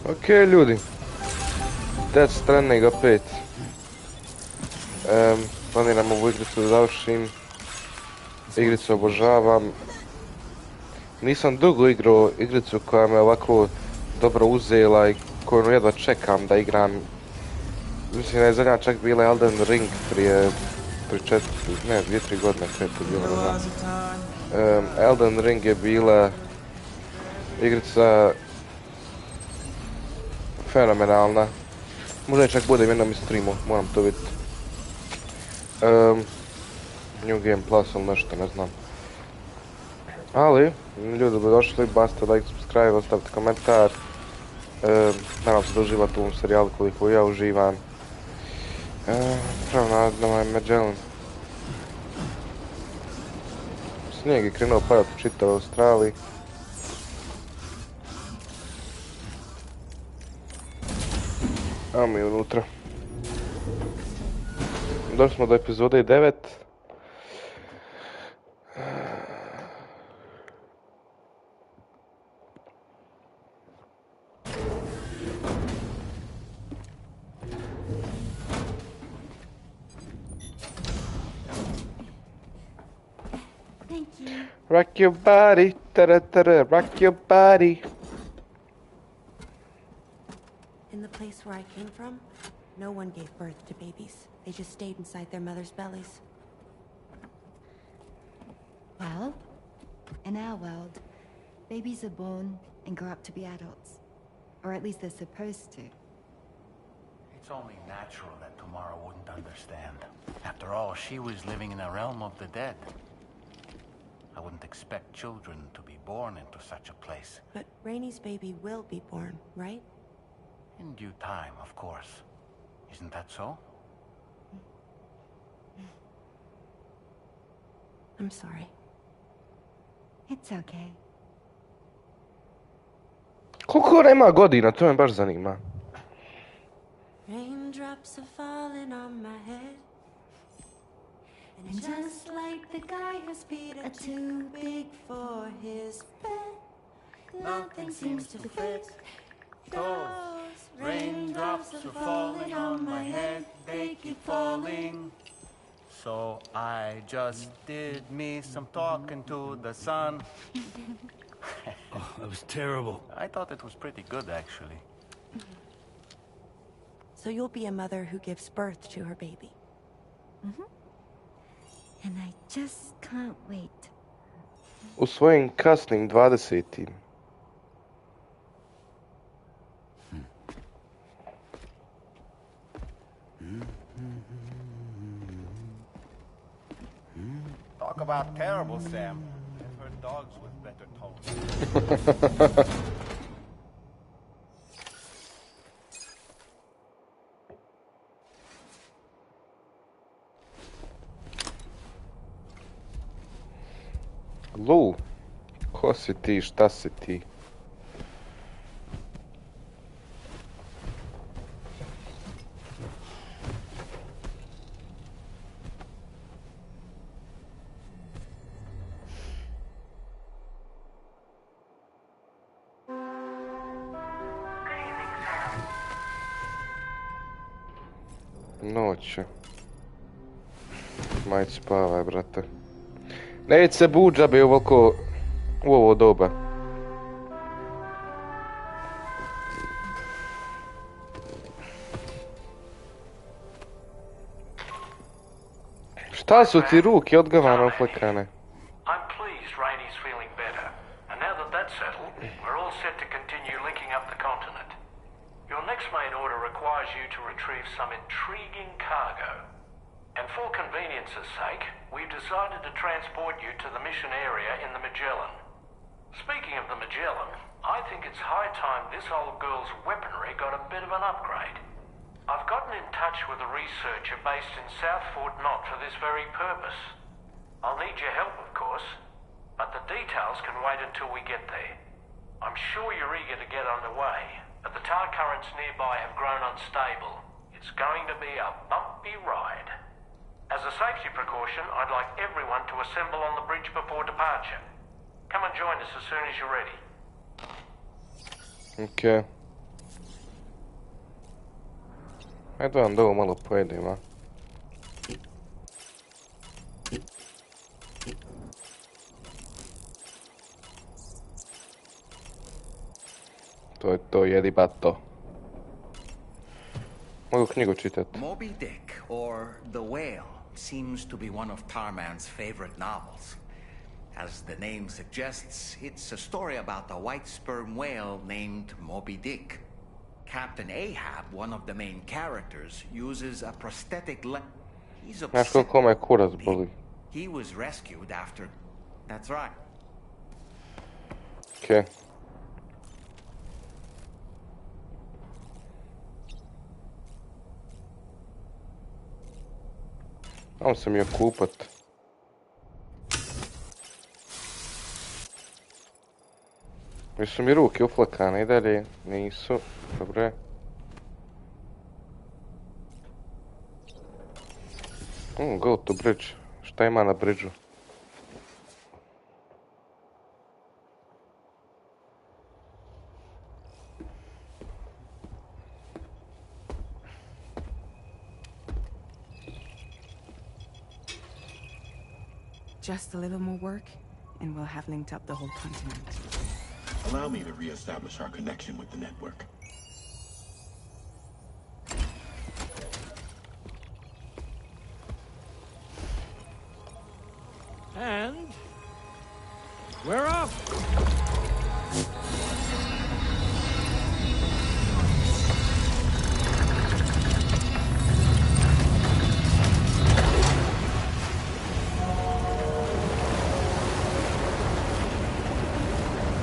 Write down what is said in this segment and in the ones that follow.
Ok, ljudi. Death Stranding opet. Planiram ovu igricu da završim. Igricu obožavam. Nisam dugo igrao igricu koja me ovako dobro uzela i koju jedva čekam da igram. Mislim da je zadnja čak bila Elden Ring prije 2-3 godine kada je to bilo, ne znam. Elden Ring je bila igrica fenomenalna. Možda čak budem jednom iz streamu, moram to vidjeti. New Game Plus ili nešto, ne znam. Ali, ljudi bi došli, basta like, subscribe, ostavite komentar. Nadam se da uživate u ovom serijalu koliko ja uživam. Pravo na ovaj Magellan. Snijeg je krenuo padati u čitavoj Australiji. Ajmo mi unutra. Došli smo do epizode 9. Rock your body, ta-da-ta-da, rock your body. In the place where I came from, no one gave birth to babies. They just stayed inside their mothers' bellies. Well, in our world, babies are born and grow up to be adults. Or at least they're supposed to. It's only natural that Tamara wouldn't understand. After all, she was living in a realm of the dead. I wouldn't expect children to be born into such a place. But Rainey's baby will be born, right? In due time, of course. Isn't that so? I'm sorry. It's okay. Koliko ona ima godina, to me baš zanima. Raindrops are falling on my head. And just like the guy who's Peter too big for his bed, nothing seems to fit. Those raindrops are falling on my head, they keep falling. So I just did me some talking to the sun. Oh, that was terrible. I thought it was pretty good, actually. So you'll be a mother who gives birth to her baby. And I just can't wait. U svojim kasnim 20. Talk about terrible, Sam. I've heard dogs with better tones. Lu, ko si ti, šta si ti? Noć je. Majde spavaj, brate. Neće se buđa bi ovako u ovo doba. Šta su ti ruke odgavano flikane? I'm pleased Rainey's feeling better. And now that that's settled, we're all set to continue linking up the continent. Your next main order requires you to retrieve some intriguing cargo. And for convenience's sake, we've decided to transport you to the mission area in the Magellan. Speaking of the Magellan, I think it's high time this old girl's weaponry got a bit of an upgrade. I've gotten in touch with a researcher based in South Fort Knott for this very purpose. I'll need your help, of course, but the details can wait until we get there. I'm sure you're eager to get underway, but the tide currents nearby have grown unstable. It's going to be a bumpy ride. As a safety precaution, I'd like everyone to assemble on the bridge before departure. Come and join us as soon as you're ready. Okay. Ajde vam da ovo malo pojedem, a? To je to, jedi bato. Mogu knjigu čitat. Moby Dick, or The Whale, seems to be one of Tarman's favorite novels. As the name suggests, it's a story about a white sperm whale named Moby Dick. Captain Ahab, one of the main characters, uses a prosthetic He's Znaš upset. koliko me kurac boli? He was rescued after... That's right. Okej. Mam sam je kupat. Jesu mi ruke uflakane i dalje? Nisu. Dobro je. Go to bridge. Šta ima na bridžu? Just a little more work, and we'll have linked up the whole continent. Allow me to re-establish our connection with the network. And we're off.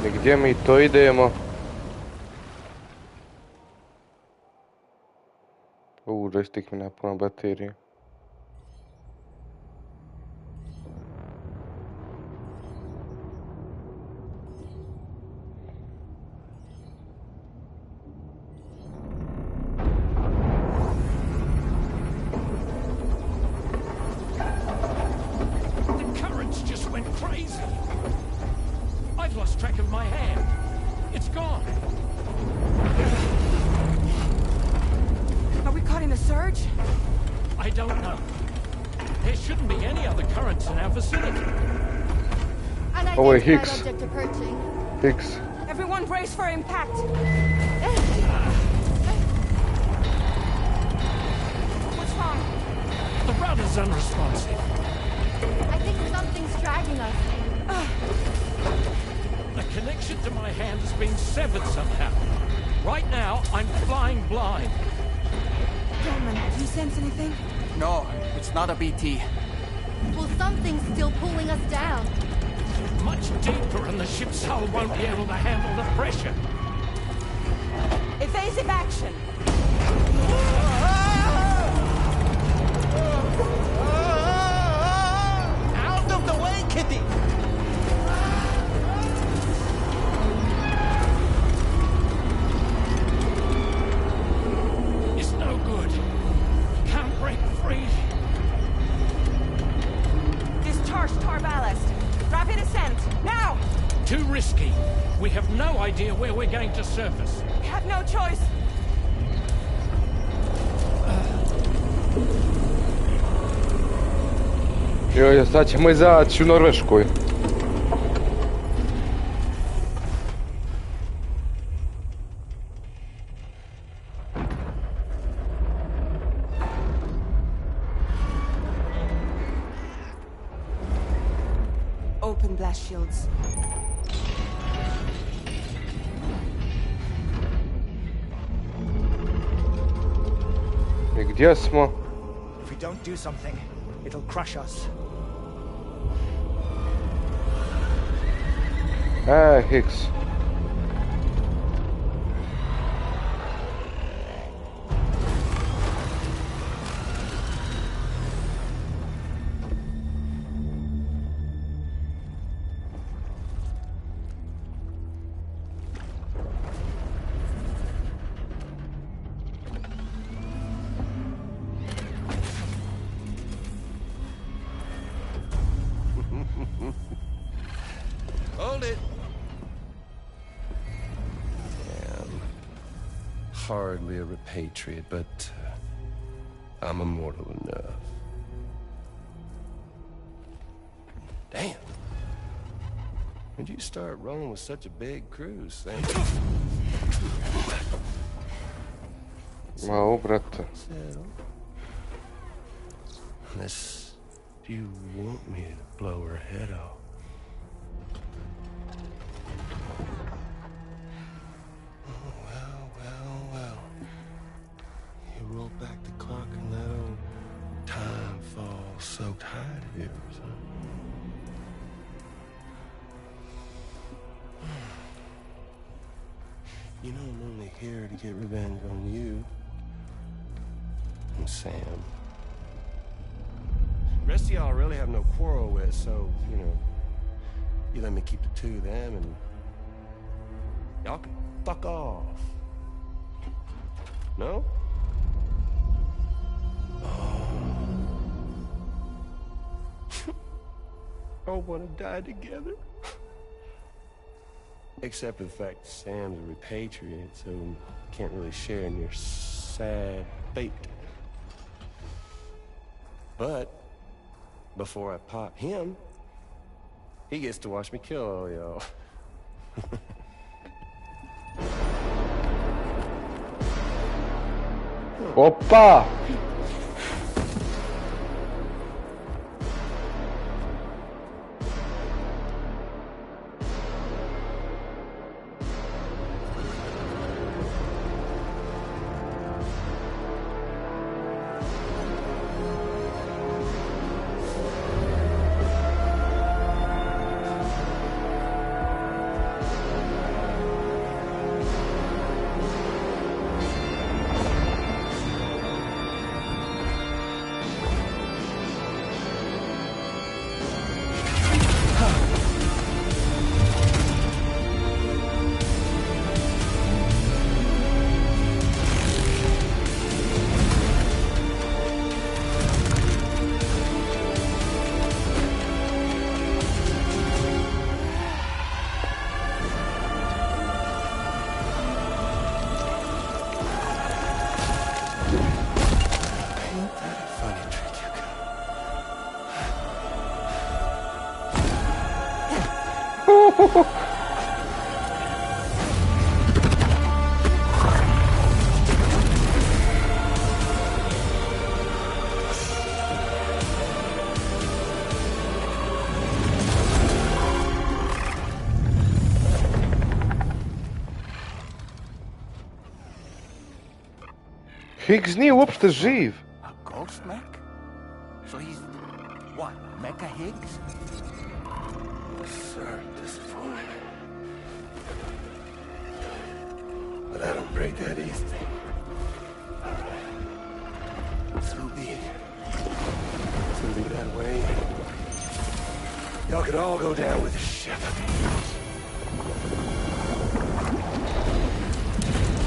Gdje mi to idemo? Joystick mi napuna baterije. The currents just went crazy. I've lost track of my hand. It's gone. Are we caught in a surge? I don't know. There shouldn't be any other currents in our vicinity. Oh wait, Higgs. Object approaching. Higgs. Everyone brace for impact. What's wrong? The rudder's unresponsive. I think something's dragging us. The connection to my hand has been severed somehow. Right now, I'm flying blind. Gentlemen, do you sense anything? No, it's not a BT. Well, something's still pulling us down. Much deeper, and the ship's hull won't be able to handle the pressure. Evasive action! Out of the way, Kitty! It's no good. Can't break free. Discharge tar ballast. Rapid ascent, now! Too risky. We have no idea where we're going to surface. We have no choice. Joj, sad ćemo izaći u Norveškoj. Open blast shields. I gdje smo? If we don't do something, it'll crush us. Higgs. Hold it. Hardly a repatriate, but I'm immortal enough. Damn. When'd you start rolling with such a big crew, Sam? Ma brate. Unless you want me to blow her head off. Well. You roll back the clock and let old time fall soaked hide of yours, huh? You know I'm only here to get revenge on you. And Sam. The rest of y'all I really have no quarrel with, so, you know, you let me keep the two of them and y'all can fuck off. No? I want to die together. Except for the fact Sam's a repatriate, so can't really share in your sad fate. But before I pop him, he gets to watch me kill all y'all. Opa! Higgs nije uopšte živ. A ghost mech? So he's what? Mecha Higgs? Sorry to disappoint. But I don't break that easy. So be it. It's gonna be that way. Y'all could all go down with the ship.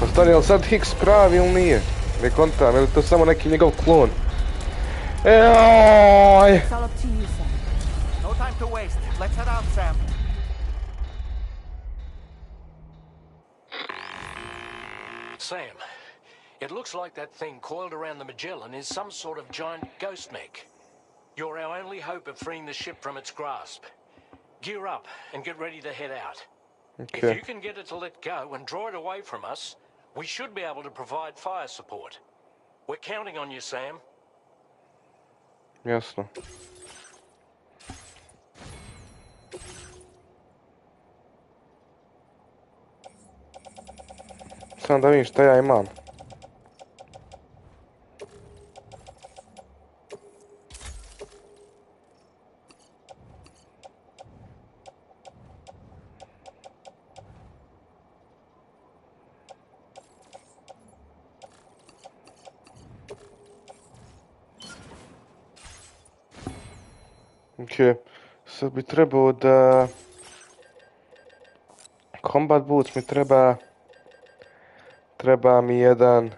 Pa stani, jel sad Higgs pravi ili nije? Ne kontam, je li to samo neki njegov klon? Eoj! It's all up to you, Sam. No time to waste. Let's head out, Sam. Sam, it looks like that thing coiled around the Magellan is some sort of giant ghost mech. You're our only hope of freeing the ship from its grasp. Gear up and get ready to head out. Okay. If you can get it to let go and draw it away from us, we should be able to provide fire support. We're counting on you, Sam. Jasno. Samo da vidim šta ja imam. Ok, sad bi trebao da... Combat boots mi treba... Treba mi jedan...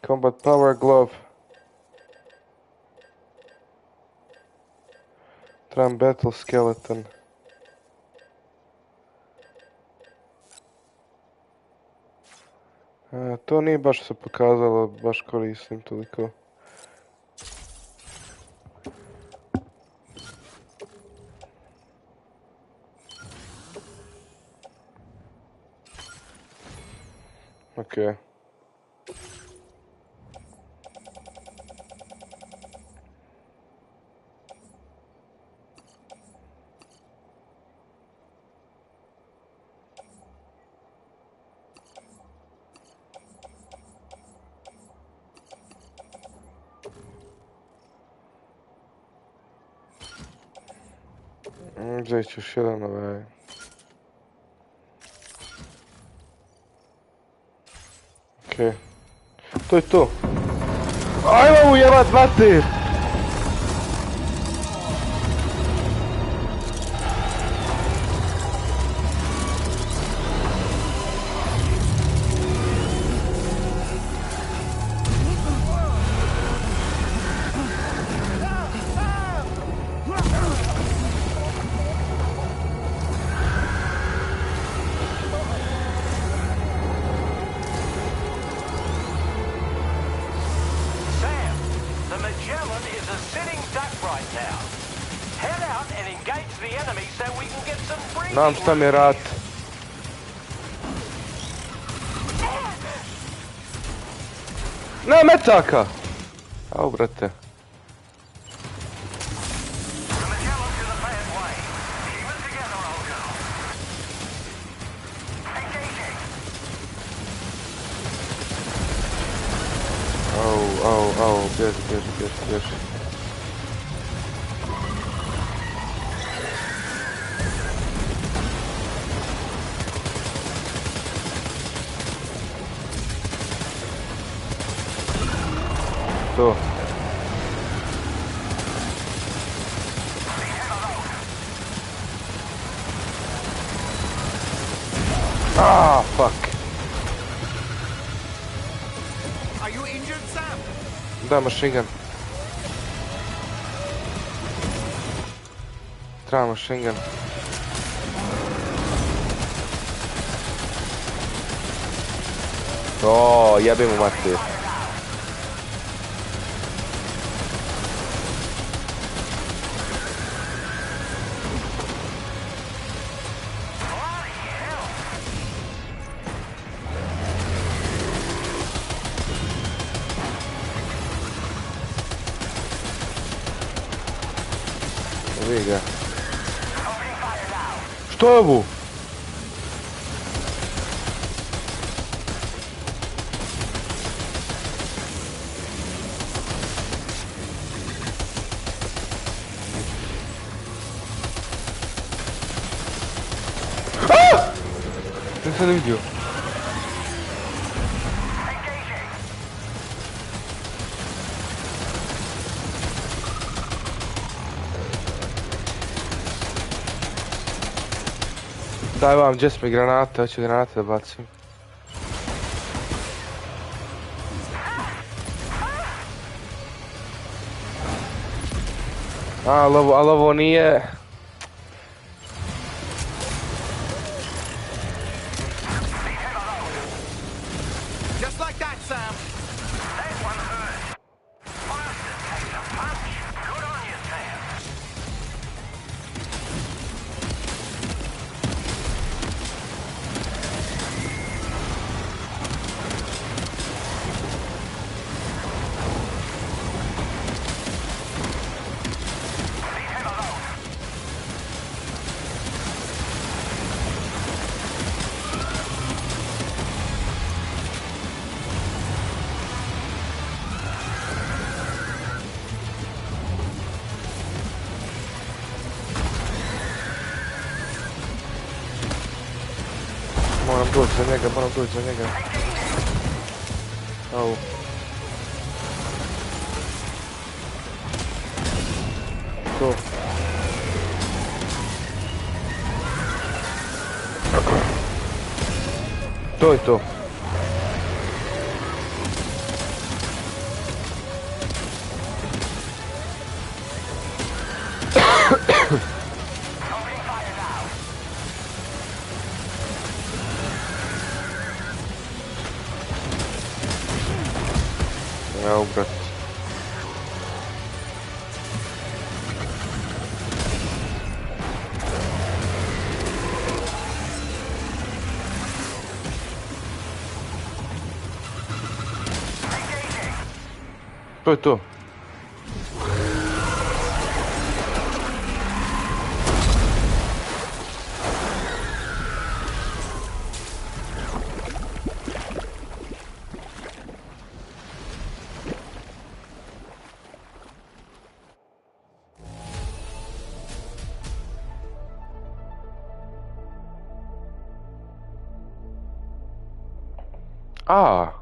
Combat power glove. Trebam battle skeleton. A to nije baš se pokazalo, baš korisnim toliko. Okej. Gdje ću još jedan ovaj... Okej. To je to. Ajmo mu jebat mater! Znam šta mi je rat. Ne, metaka! Au, brate. Au, bježi. To. Ah, fuck. Are you injured, Sam? Da, machine gun. Treba machine gun. O, jebim u mater. Vidi ga. Što je ovo? Nisam ne vidio. Daj vam, gdje smo granate, hoću granate da bacim. Ali ovo nije... Moram doći za njega. Au. To. To je to. To je to. Ah.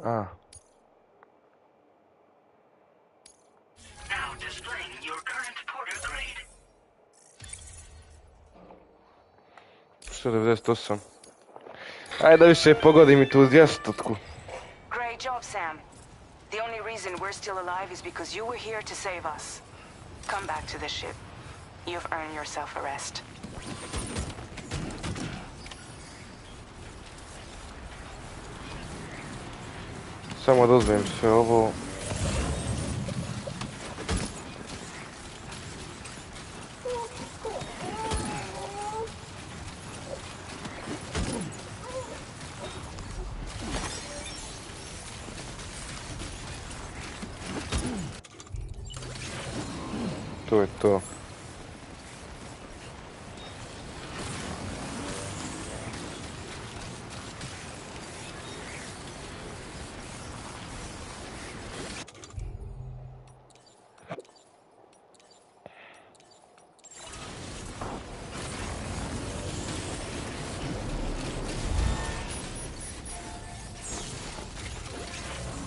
Ah. Now displaying your current porter grade. 198. Ajde da više pogodim i tu 200-tku. Great job, Sam. The only reason we're still alive is because you were here to save us. Come back to the ship. You've earned yourself a rest. Samo da uzmem sve ovo. To je to.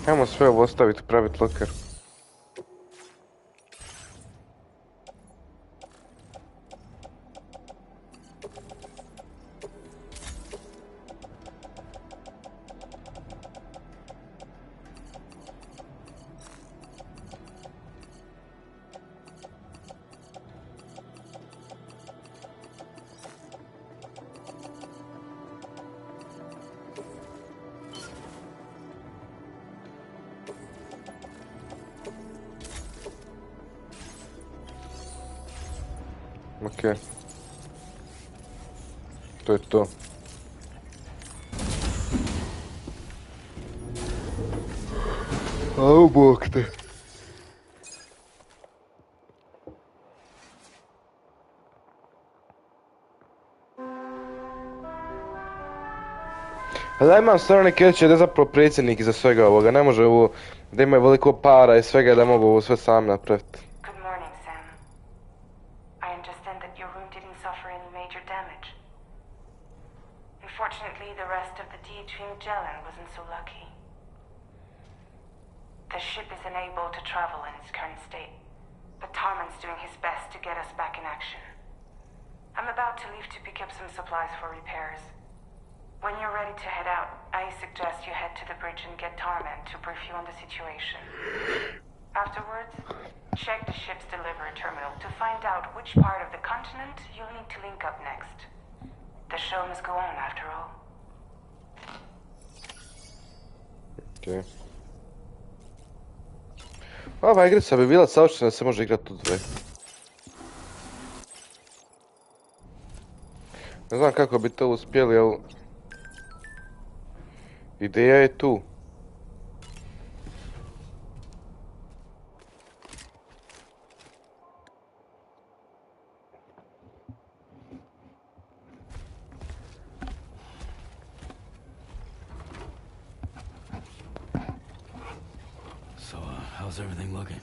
Ajmo sve ovo ostaviti, praviti loker. Okej. To je to. Au, bog te. Ali ja imam stvarno neke osjećaje da je zapravo predsjednik iza svega ovoga. Ne može ovo, da imaju veliko para i svega da mogu ovo sve sami napraviti. Good morning, Sam. I understand that your room didn't suffer any major damage. Unfortunately, the rest of the DHV Magellan wasn't so lucky. The ship is unable to travel in its current state, but Tarman's doing his best to get us back in action. I'm about to leave to pick up some supplies for repairs. When you're ready to head out, I suggest you head to the bridge and get Tarman to brief you on the situation. Afterwards, check the ship's delivery terminal to find out which part of the continent you'll need to link up next. The show must go on, after all. Okay. Ova igrica bi bila savršena da se može igrati u dve. Ne znam kako bi to uspjeli, ali... Ideja je tu. So, how's everything looking?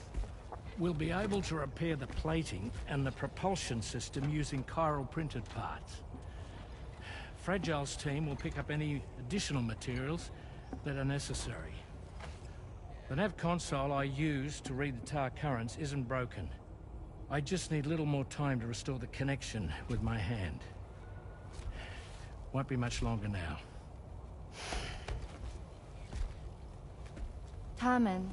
We'll be able to repair the plating and the propulsion system using chiral printed parts. Fragile's team will pick up any additional materials that are necessary. The nav console I use to read the tar currents isn't broken. I just need a little more time to restore the connection with my hand. Won't be much longer now. Tarman.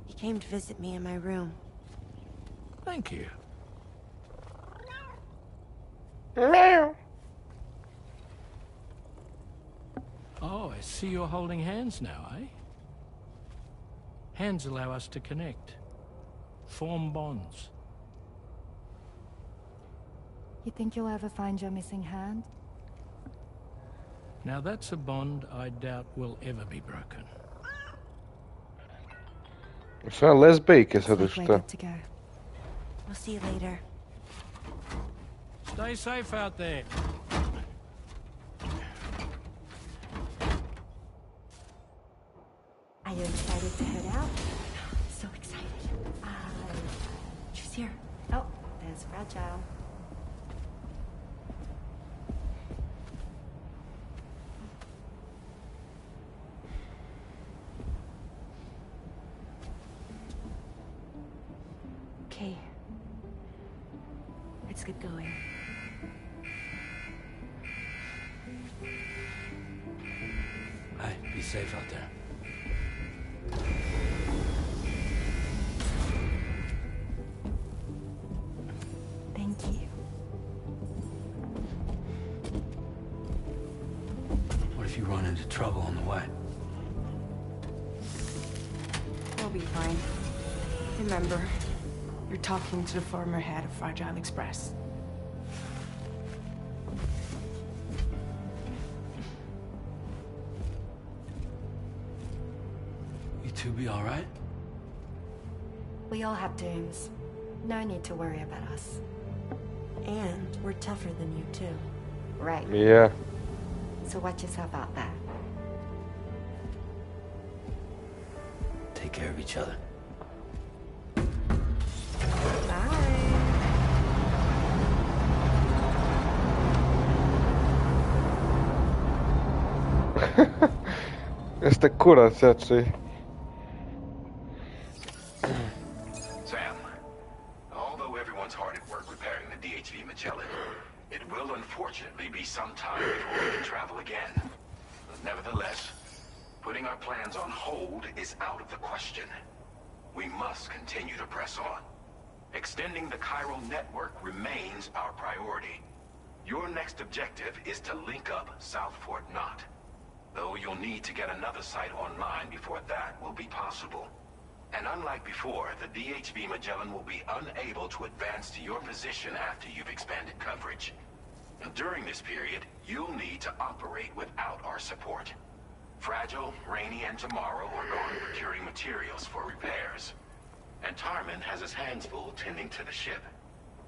He came to visit me in my room. Thank you. Meow. Oh, I see you're holding hands now, eh? Hands allow us to connect, form bonds. You think you'll ever find your missing hand? Now that's a bond I doubt will ever be broken. Sve lezbijke sad Looks ili like we're šta? good to go. We'll see you later. Stay safe out there. Are you excited to head out? So excited. She's here. Oh, there's Fragile. Okay. Let's get going. Hey, be safe out there. Thank you. What if you run into trouble on the way? We'll be fine. Remember, you're talking to the former head of Fragile Express. You two be all right? We all have dooms. No need to worry about us. And we're tougher than you, too. Right. Yeah. So watch yourself out there. Take care of each other. Jeste kurac, jači. Sam, although everyone's hard at work repairing the DHV Magellan, it will unfortunately be some time before we can travel again. Nevertheless, putting our plans on hold is out of the question. We must continue to press on. Extending the chiral network remains our priority. Your next objective is to link up South Fort Knot. Though you'll need to get another site online before that will be possible. And unlike before, the DHV Magellan will be unable to advance to your position after you've expanded coverage. Now, during this period, you'll need to operate without our support. Fragile, Rainy, and Tomorrow are gone procuring materials for repairs. And Tarman has his hands full tending to the ship.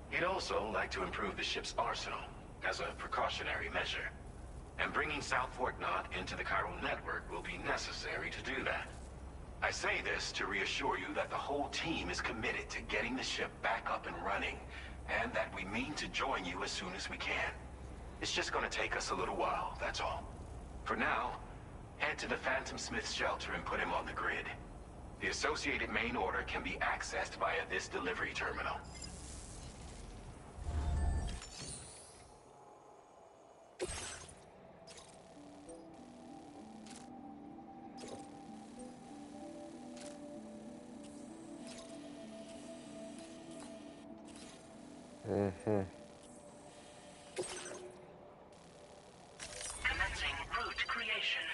He'd also like to improve the ship's arsenal, as a precautionary measure. And bringing South Fort Knot into the chiral network will be necessary to do that. I say this to reassure you that the whole team is committed to getting the ship back up and running, and that we mean to join you as soon as we can. It's just gonna take us a little while, that's all. For now, head to the Phantom Smith shelter and put him on the grid. The associated main order can be accessed via this delivery terminal. Mhm. Commencing route creation.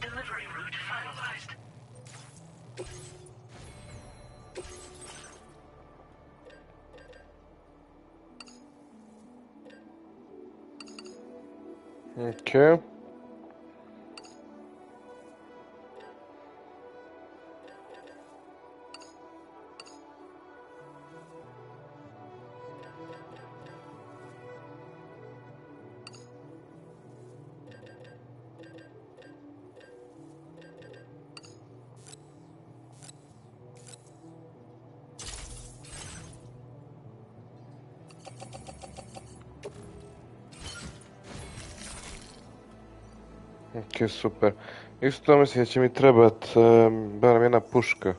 Delivery route finalized. Okay. Ok, super. Isto mislim da će mi trebat barem jedna puška.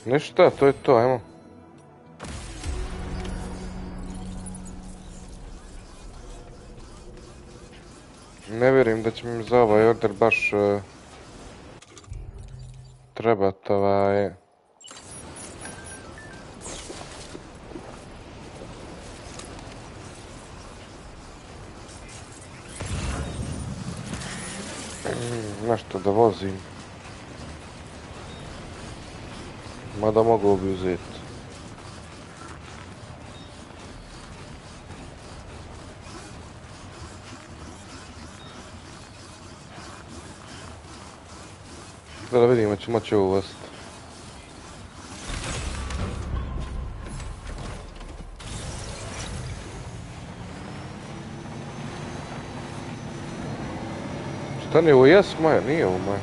Ništa, to je to, ajmo. Ne vjerujem da će mi za ovaj order baš trebat ovaj... nešto da vozim. Mada mogu bi uzeti. Da vidimo, ćemo moći uvesti. Šta nije ovo, jes moja, nije ovo moja.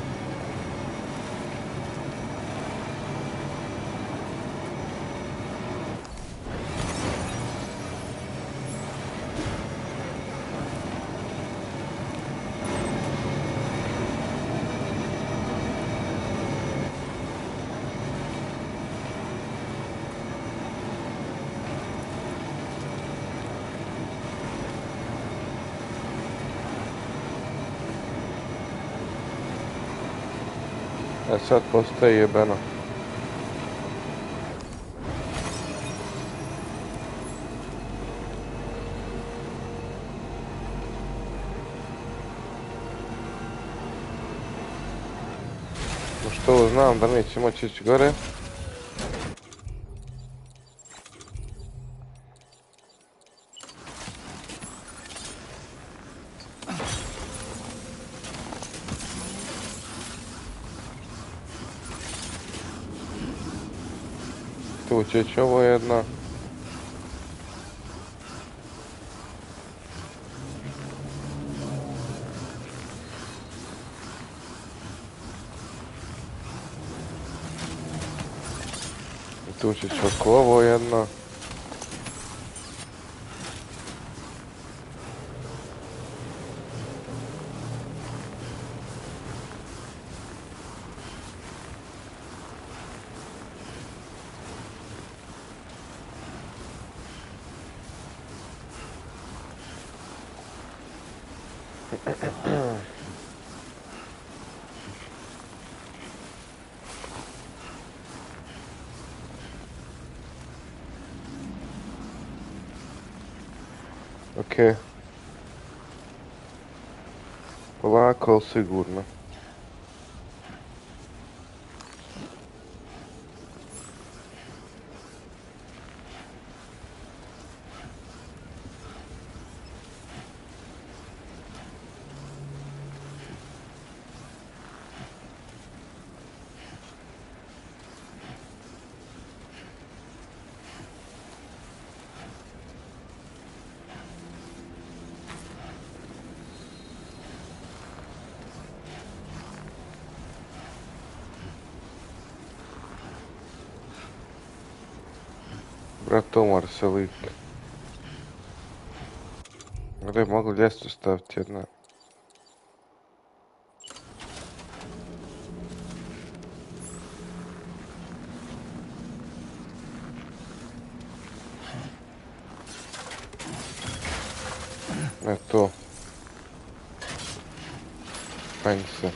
E sad postaje jebeno. Što znam da neće moći ići gore. Tu će ići ovo jedno. Tu će ići oko ovo jedno. Okej. Polako, ali sigurno. Brat, umar se lik. Gdje mogu ljestvu staviti jedna? Ne to. Panj se.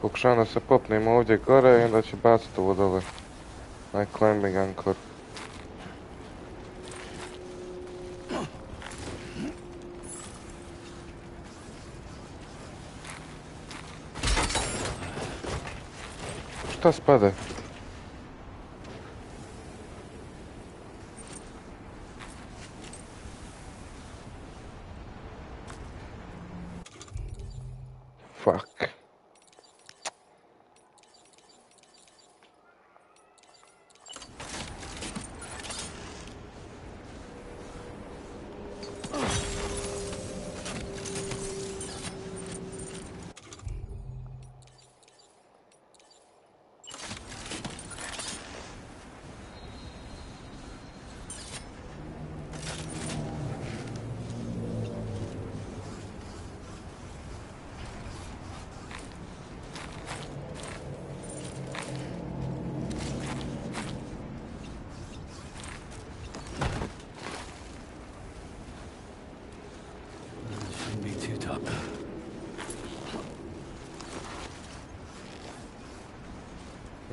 Pokušavam da se popnem ovdje gore i onda će baciti ovo dole. Na climbing anchor. Šta spade? Fuck.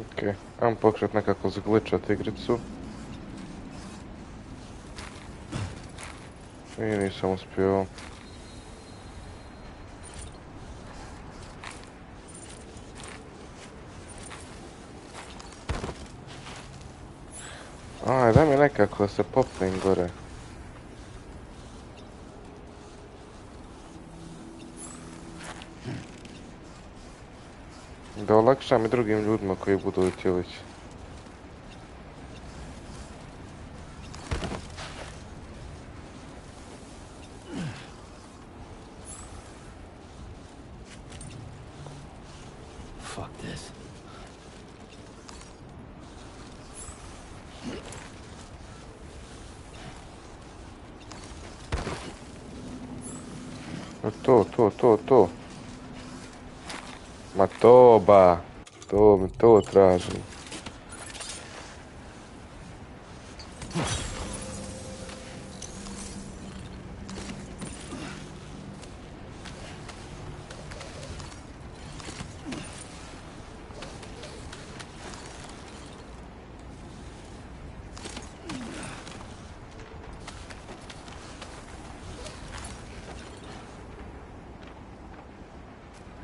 Ok, ajmo pokušat nekako zgličat igricu. I nisam uspio. Aj, daj mi nekako da se popnem gore. Da olakšam i drugim ljudima koji budu htjeli. Fuck this. To. Ma to ba. To tražim.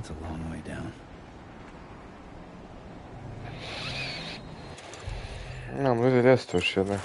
It's a long way down. Imam ljudi ljestve još jedne.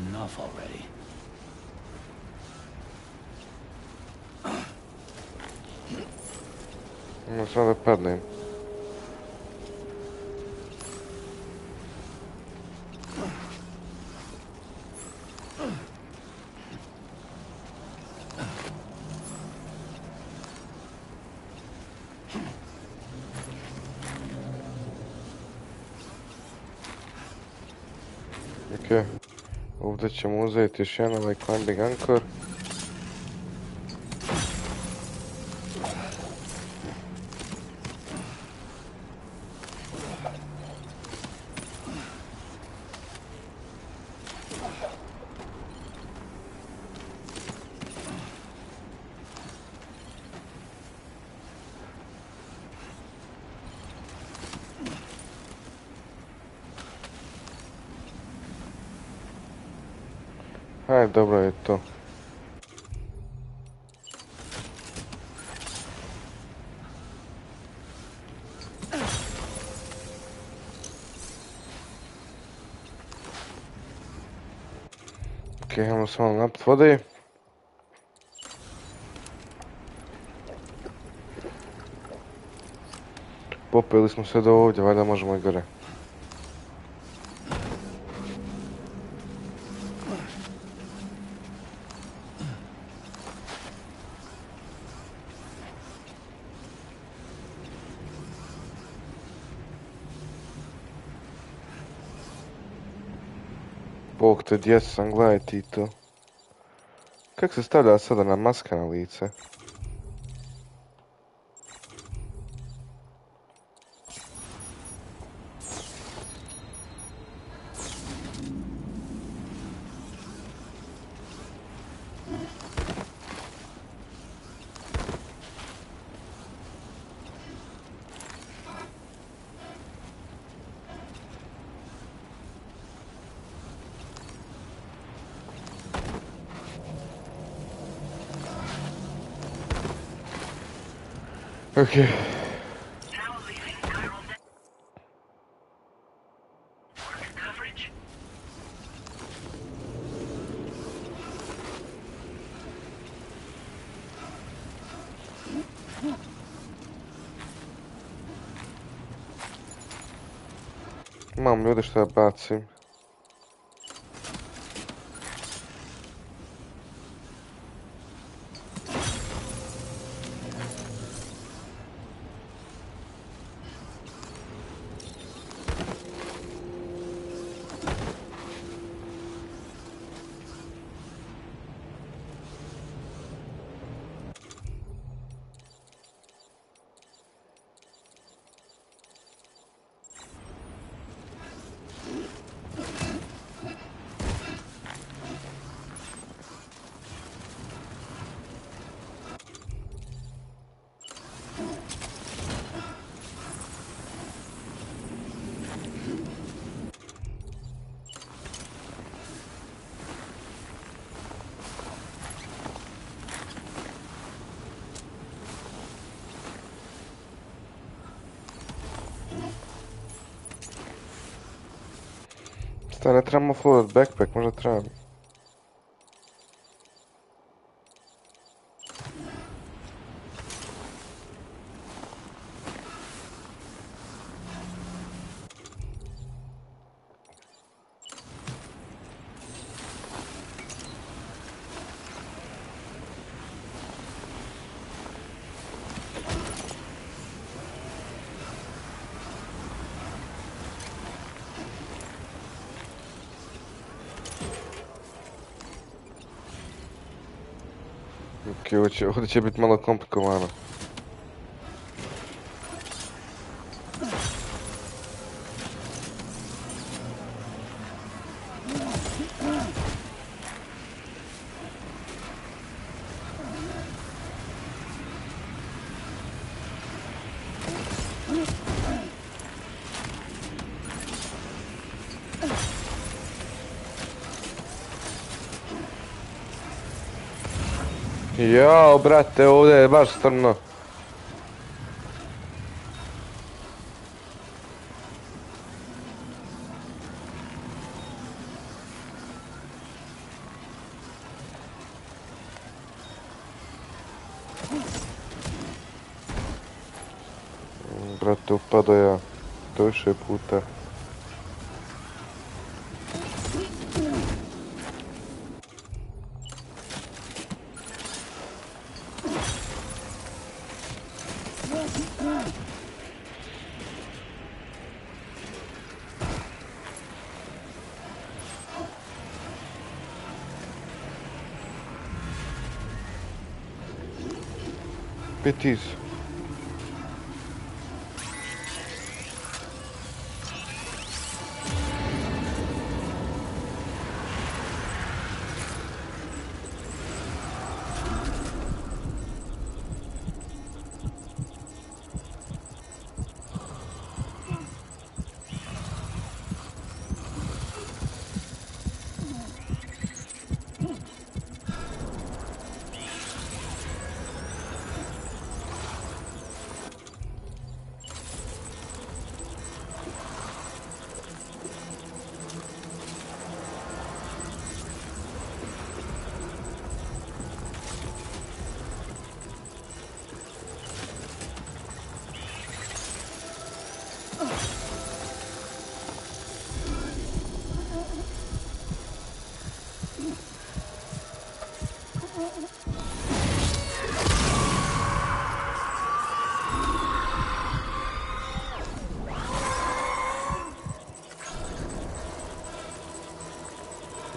Enough already. No sada padnem. Ok. Ovdje ćemo uzeti još jedan ovaj climbing anchor. Aj, dobro je to. Ok, ajmo samo napit vode. Popili smo sve do ovdje, valjda možemo i gore. Bog te, gdje sam, gledaj ti to. Kak se stavlja sada na maska na lice? Okay. Imam ljudi što ja bacim. Šta, ne trebamo full backpack, možda trebamo. Ok, ovdje će biti malo komplikovano. Jao, brate, ovdje je baš strno. Brate, upadao ja. To više puta. Petis.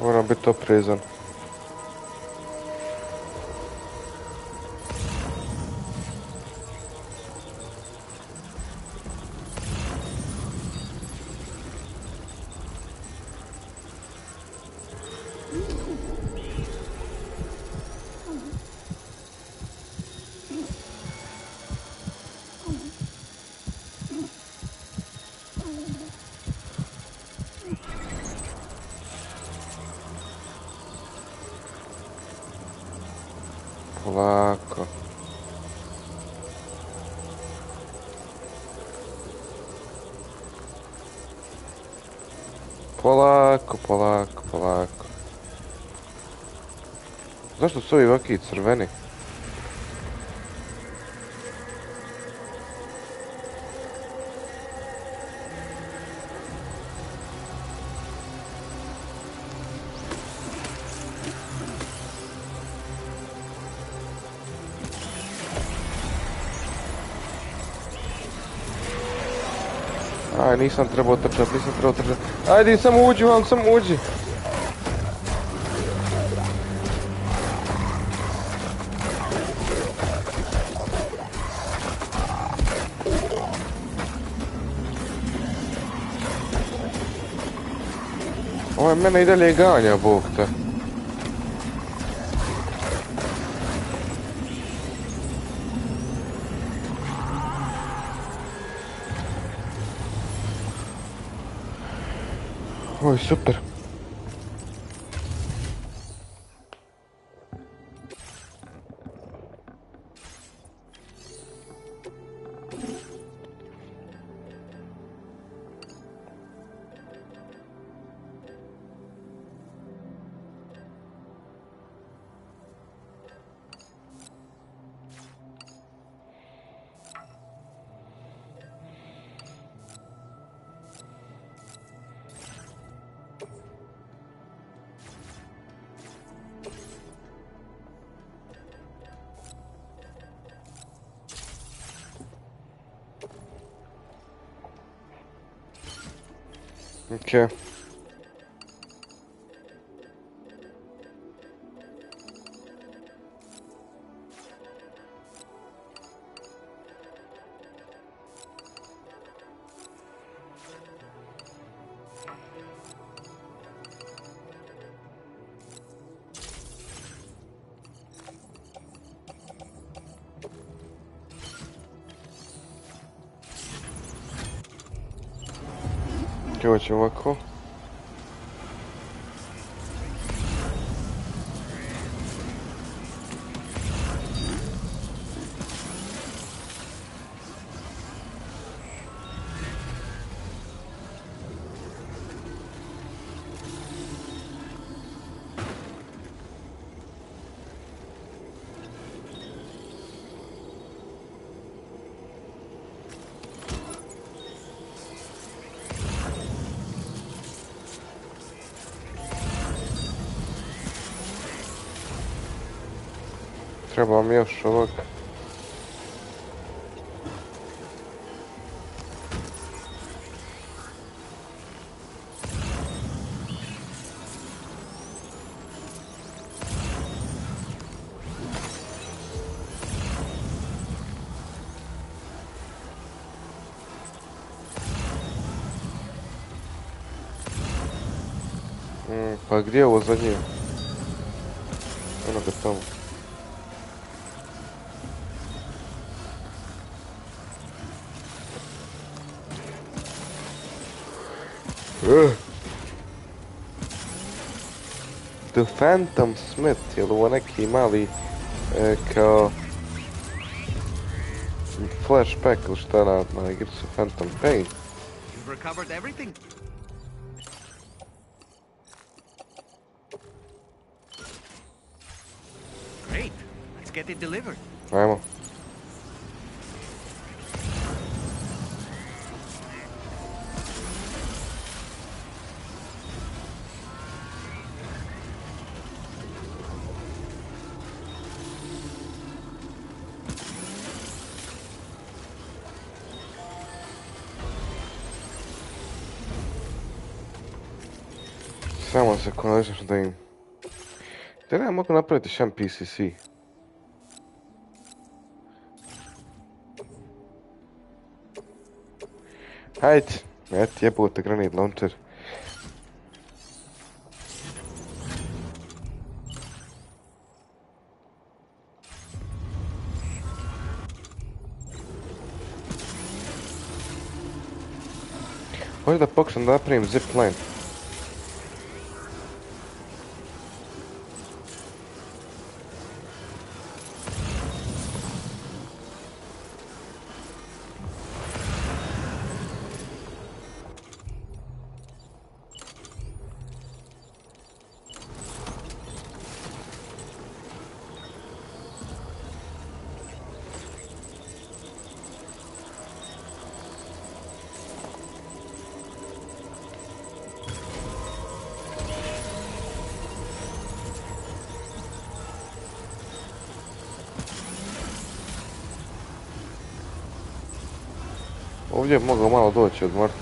Moram biti oprezan. Polako. Polako, polako, polako. Zašto su ovi ovaki crveni? Aj, nisam trebao trčati. Ajde, samo uđi vam, samo uđi. Ovo je mene i dalje ganja, bog te. Oj, super. Ok. Ovo će ovako. Treba mi još ovak. Pa gdje je ovo zadnje? Ono ga tamo. The Phantom Smith, je li ovo neki mali kao flashback ili šta na igricu Phantom Pain? You've recovered everything? Great. Let's get it delivered. Ajmo. Samo se konačno da im... Da ne mogu napraviti šan PCC. Hajde, eto jebote granit launcher. Hoću da pokušam da napravim zipline. Ovdje bi mogao malo doći odmrti.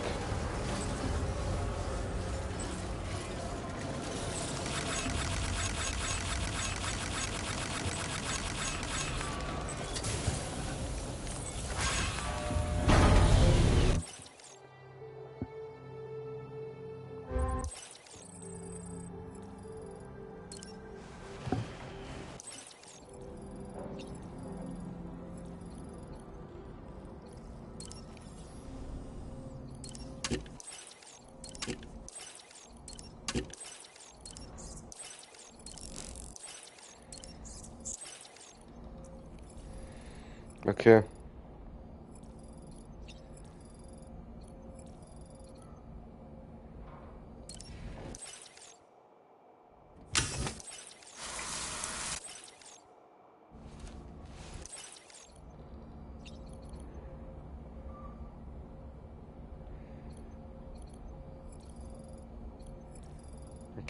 Okay.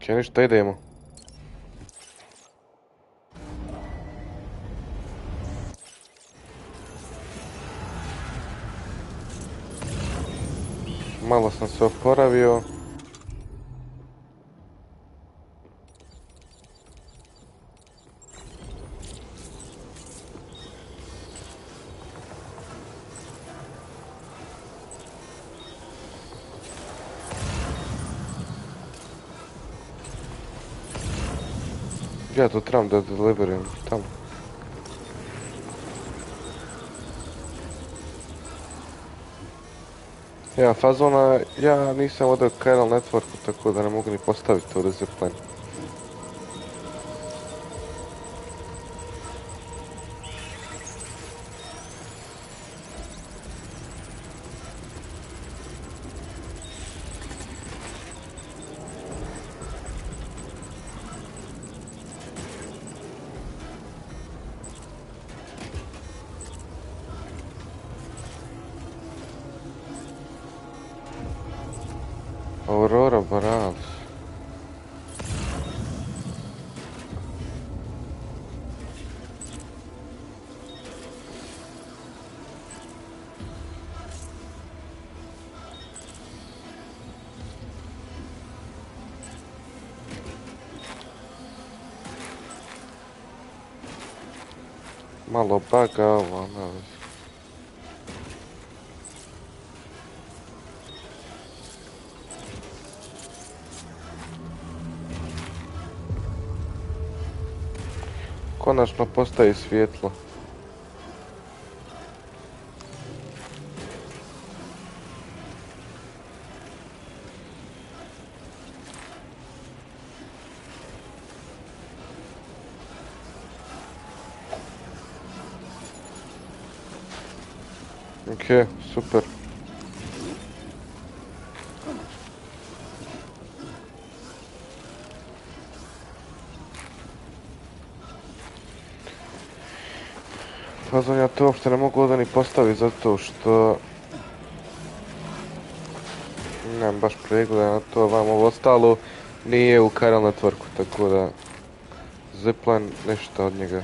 Okay, ništa, idemo. Malo sam se oporavio. Ja to trebam da deliveriram tamo. Ja, fazona, ja nisam ovdje u Chiral Networku, tako da ne mogu ni postaviti ovdje zipline. Aurora Borealis. Malo baga ovo, ne vezi. Konačno postaje svjetlo. Ok, super. Fazon, ja to uopšte ne mogu ovdje ni postaviti zato što nemam baš pregleda na to, vam ovo ostalo nije u Chiral Networku, tako da zipline ništa od njega.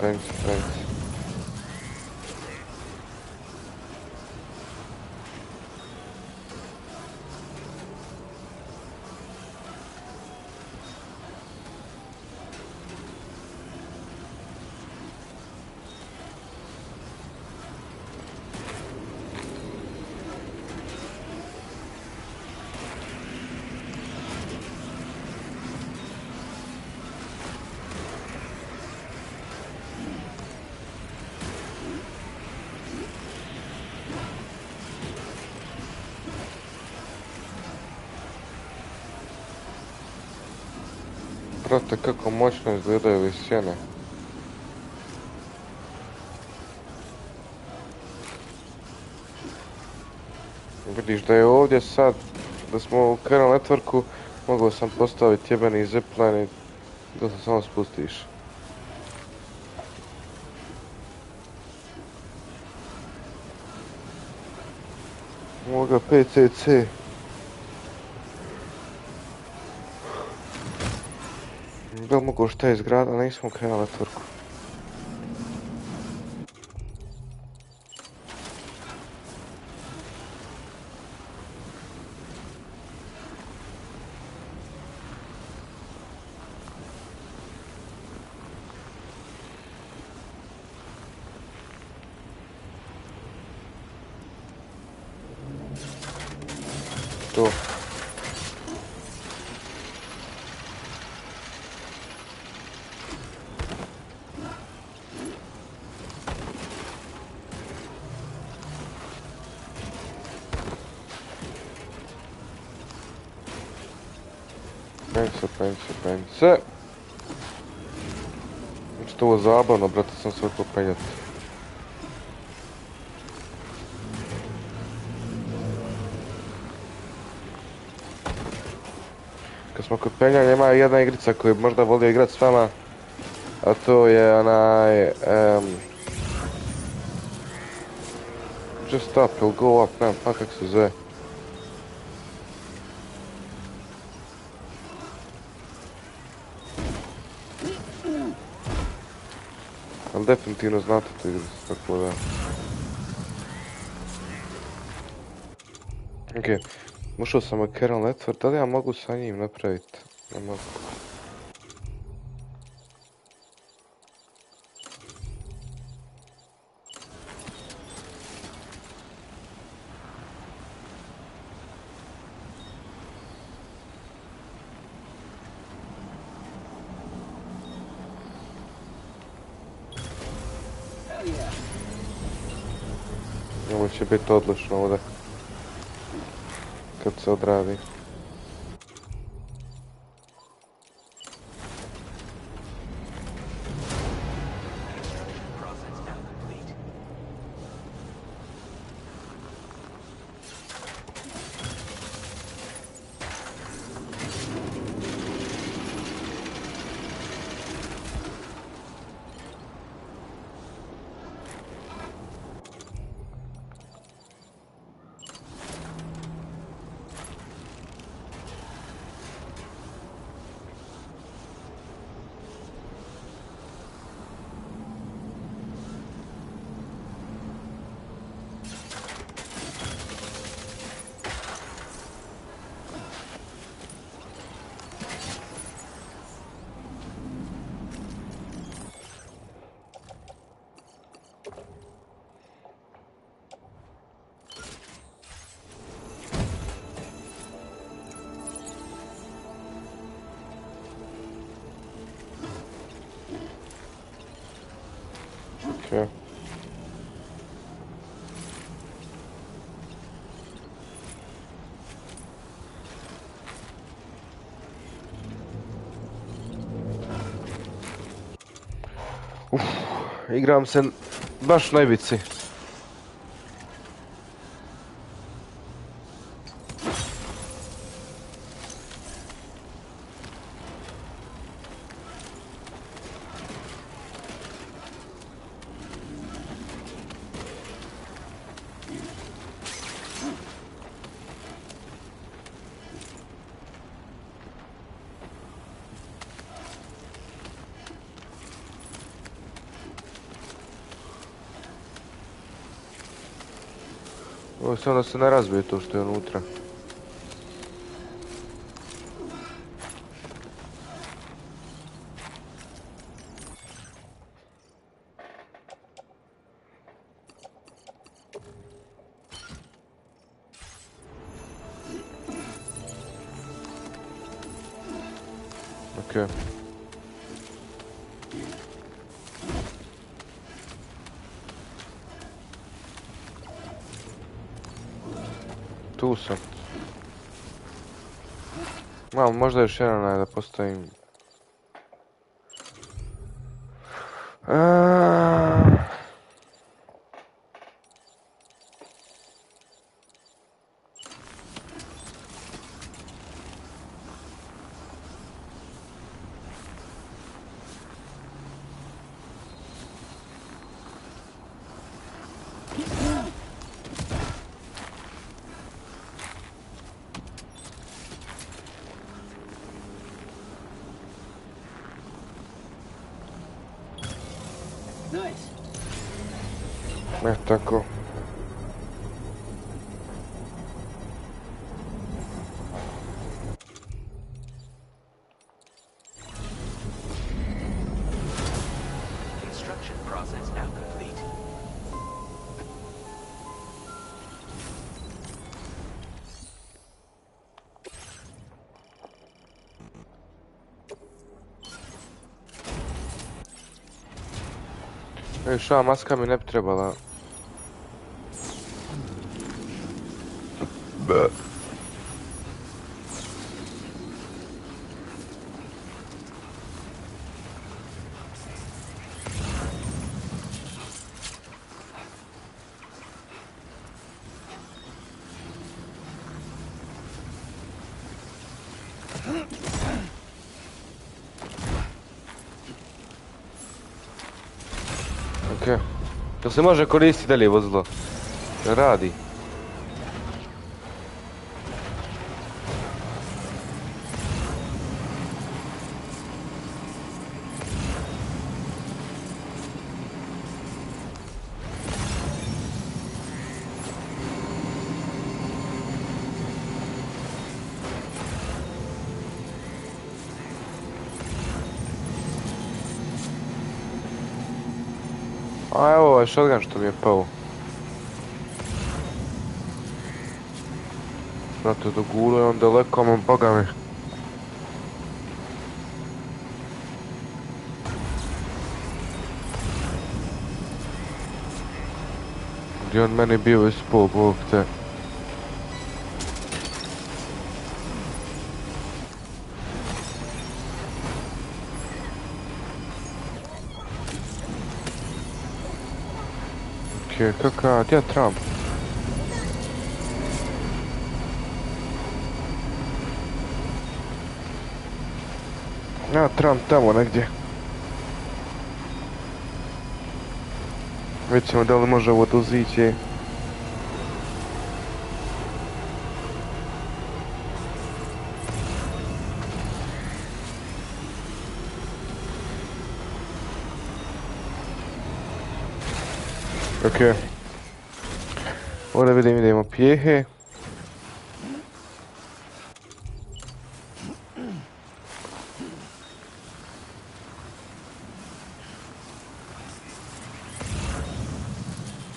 Pensi. Brate, kako moćno izgledaju ove sjene. Vidiš da je ovdje sad, da smo u Chiral Networku, mogao sam postaviti jebeni zipline i da se samo spustiš. Ovoga PCC. Da li mogu šta izgrada, a nismo u Chiral Networku. To. Pense. Znači to ovo zabavno, brate, sam se oko penjati. Kad smo kod penjanja, ima jedna igrica koju možda volio igrat s vama, A to je onaj... just up ili go up, nemam pa kak se zove. Ali definitivno znate to igricu, tako da... Ok, ušao sam u kernel network, da li ja mogu sa njim napraviti? Ne mogu. Ovo će biti odlično ovdje. Kad se odradi. Okay. Igram se baš na ivici. Ovo je samo da se ne razbije to što je unutra. Ok. Tu sam. Malo, možda još jedan da postavim. Tako. Construction process now complete. Šta, maska mi ne bi trebala. To se može koristiti dalje vozilo. Radi. A evo ovaj shotgun što mi je pao. Znate, doguluje on daleko, man boga mi. Gdje on meni bio ispao, Bog te. Okej, kakav, gdje je Trump? Ja, Trump tamo negdje. Vidjet ćemo da li može ovo dozići. Okej. Ovdje vidim idemo pijehe.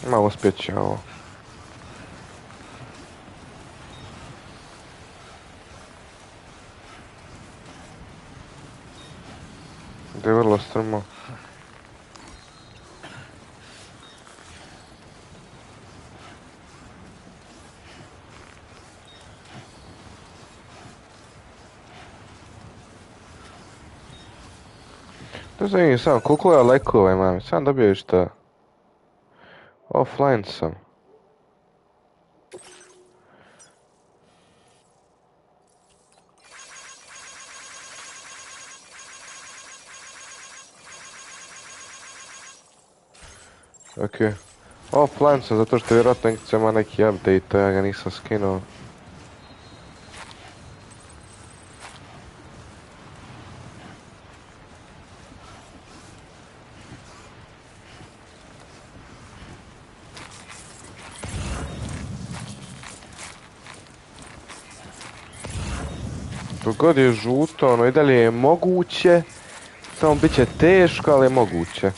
Malo spjeće ovo. Da je vrlo strmo. To zanimljivo sam, koliko ja lajkova imam, sam dobio šta. Offline sam. Okej. Offline sam zato što vjerojatno ima neki update, ja ga nisam skinuo. God je žuto, ono i dalje je moguće, samo bit će teško, ali je moguće.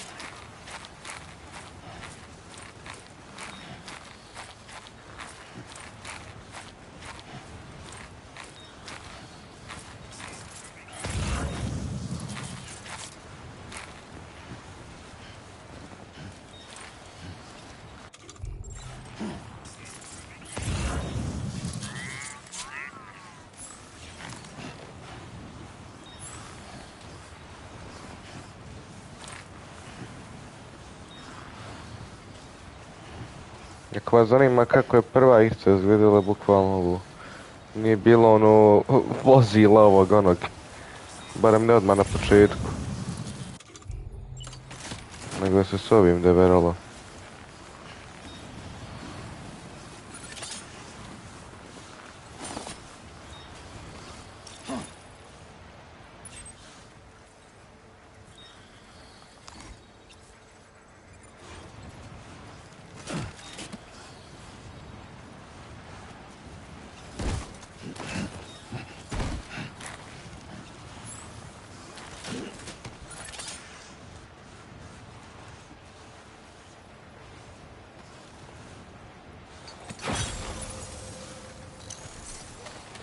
Ako vas zanima kako je prva isto izgledala bukvalno ovo. Nije bilo ono vozila ovog onog. Barem ne odmah na početku. Nego se s ovim deveralo.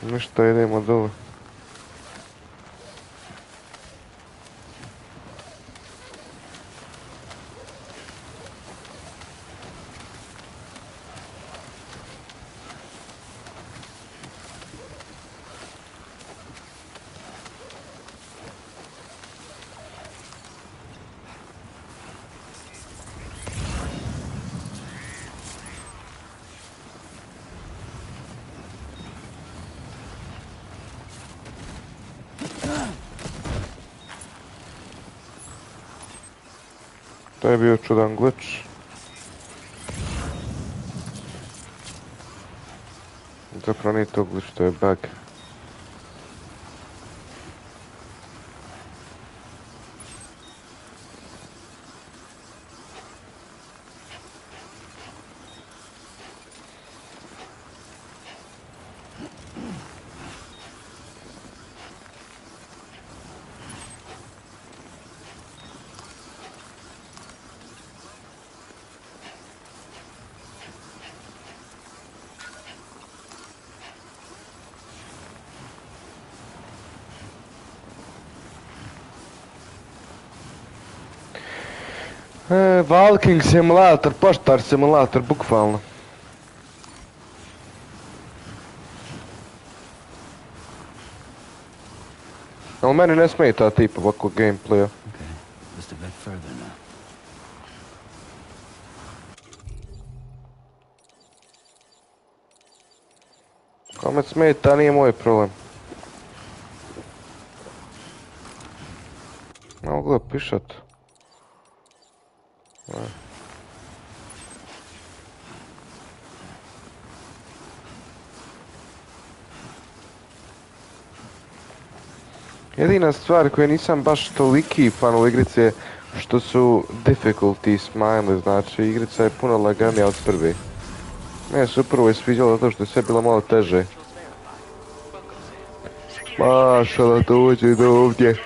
Ništa, idemo dole. To je bio čudan glitch. Zapravo nije to glitch, to je bug. Walking simulator, poštar simulator, bukvalno. Ali meni ne smeta tipa ovako gameplaya. Okay, just a bit further now. Kome smeta, nije moj problem. Mogu ga pišat. Jedina stvar koju nisam baš toliki fan u igrici je što su difficulty smile, znači igrica je puno laganija od prve. Mene se upravo je sviđalo zato što je sve bilo malo teže. Mašala, dođi do ovdje.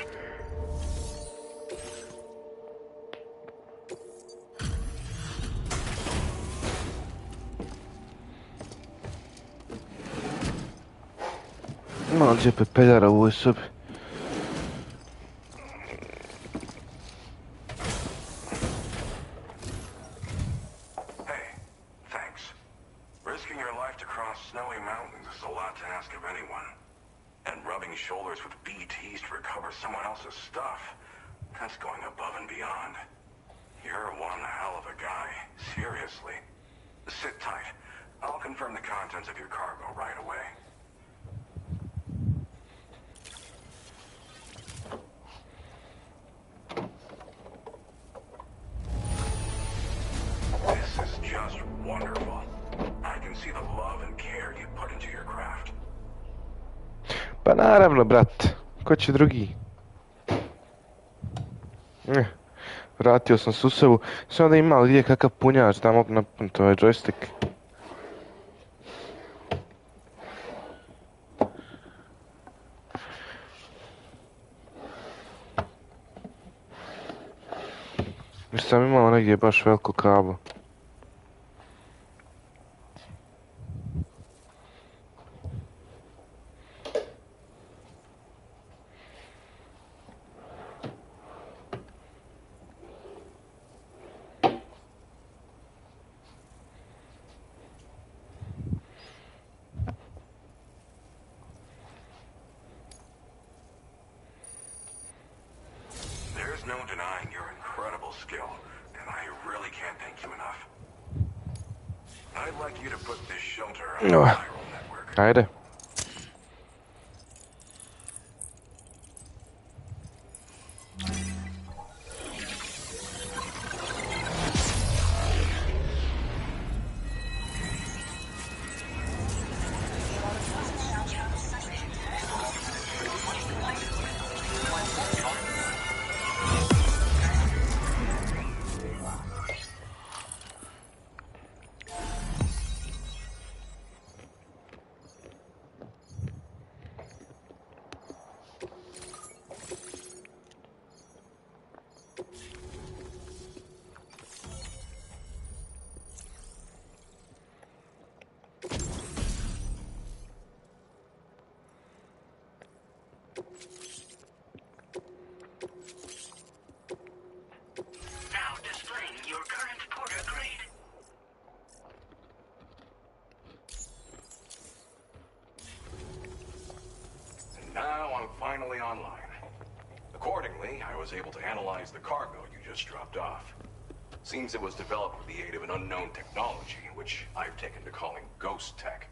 Malo gdje pepeljara u ovoj sobi. Pa naravno, brat. Ko će drugi? Vratio sam susevu. Sve onda imao gdje kakav punjač da mogu napuniti ovaj joystick. Još sam imao negdje baš veliko kablo. Ajde. Seems it was developed with the aid of an unknown technology, which I've taken to calling ghost tech.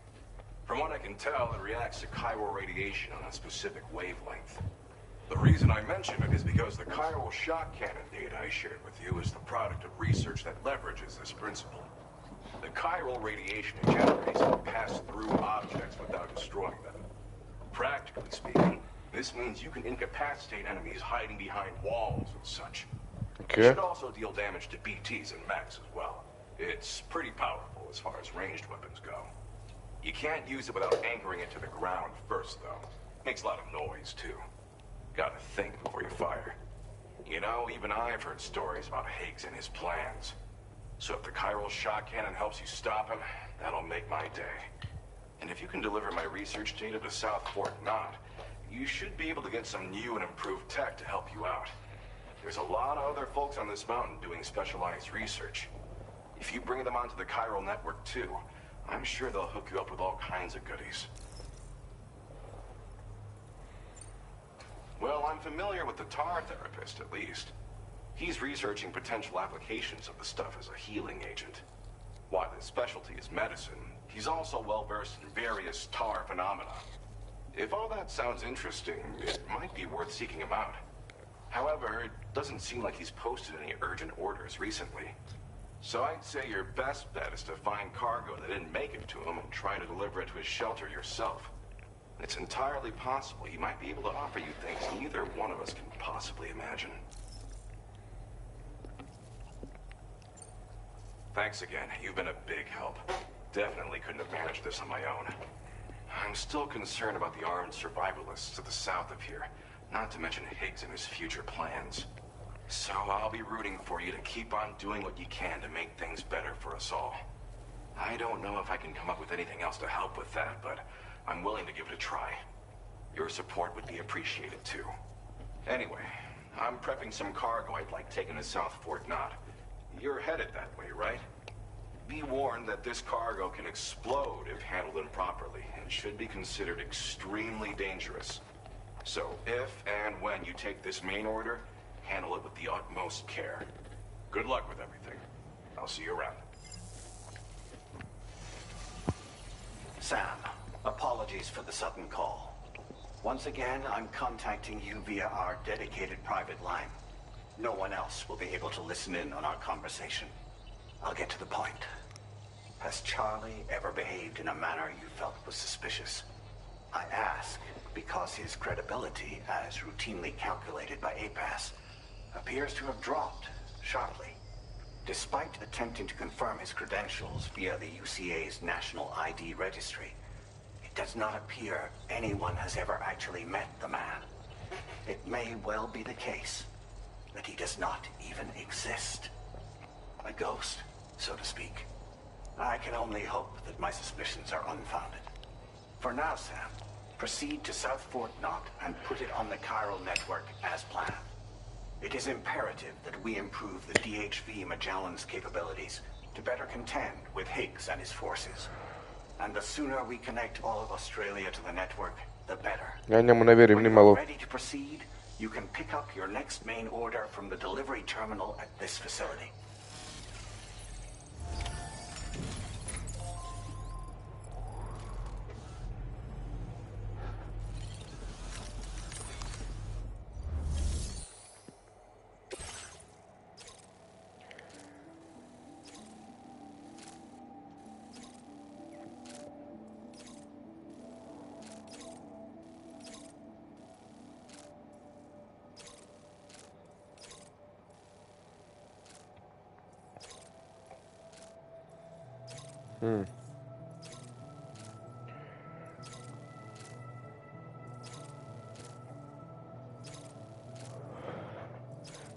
From what I can tell, it reacts to chiral radiation on a specific wavelength. The reason I mention it is because the chiral shock cannon data I shared with you is the product of research that leverages this principle. The chiral radiation it generates can pass through objects without destroying them. Practically speaking, this means you can incapacitate enemies hiding behind walls and such. Okay. It should also deal damage to BTs and mechs as well. It's pretty powerful as far as ranged weapons go. You can't use it without anchoring it to the ground first, though. Makes a lot of noise, too. Gotta think before you fire. You know, even I've heard stories about Higgs and his plans. So if the chiral shock cannon helps you stop him, that'll make my day. And if you can deliver my research data to South Fort Knott, you should be able to get some new and improved tech to help you out. There's a lot of other folks on this mountain doing specialized research. If you bring them onto the chiral network too, I'm sure they'll hook you up with all kinds of goodies. Well, I'm familiar with the tar therapist, at least. He's researching potential applications of the stuff as a healing agent. While his specialty is medicine, he's also well-versed in various tar phenomena. If all that sounds interesting, it might be worth seeking him out. However, it doesn't seem like he's posted any urgent orders recently. So I'd say your best bet is to find cargo that didn't make it to him and try to deliver it to his shelter yourself. It's entirely possible he might be able to offer you things neither one of us can possibly imagine. Thanks again. You've been a big help. Definitely couldn't have managed this on my own. I'm still concerned about the armed survivalists to the south of here, not to mention Higgs and his future plans. So I'll be rooting for you to keep on doing what you can to make things better for us all. I don't know if I can come up with anything else to help with that, but I'm willing to give it a try. Your support would be appreciated too. Anyway, I'm prepping some cargo I'd like taken to South Fort Knott. You're headed that way, right? Be warned that this cargo can explode if handled improperly, and should be considered extremely dangerous. So if and when you take this main order, handle it with the utmost care. Good luck with everything. I'll see you around. Sam, apologies for the sudden call. Once again, I'm contacting you via our dedicated private line. No one else will be able to listen in on our conversation. I'll get to the point. Has Charlie ever behaved in a manner you felt was suspicious? I ask because his credibility, as routinely calculated by APAS, appears to have dropped sharply. Despite attempting to confirm his credentials via the UCA's National ID Registry, it does not appear anyone has ever actually met the man. It may well be the case that he does not even exist. A ghost, so to speak. I can only hope that my suspicions are unfounded. For now, Sam, proceed to South Fort Knott and put it on the chiral network as planned. It is imperative that we improve the DHV Magellan's capabilities to better contend with Higgs and his forces. And the sooner we connect all of Australia to the network, the better. Ja njemu ne vjerujem When ni you're malo. ready to proceed, you can pick up your next main order from the delivery terminal at this facility.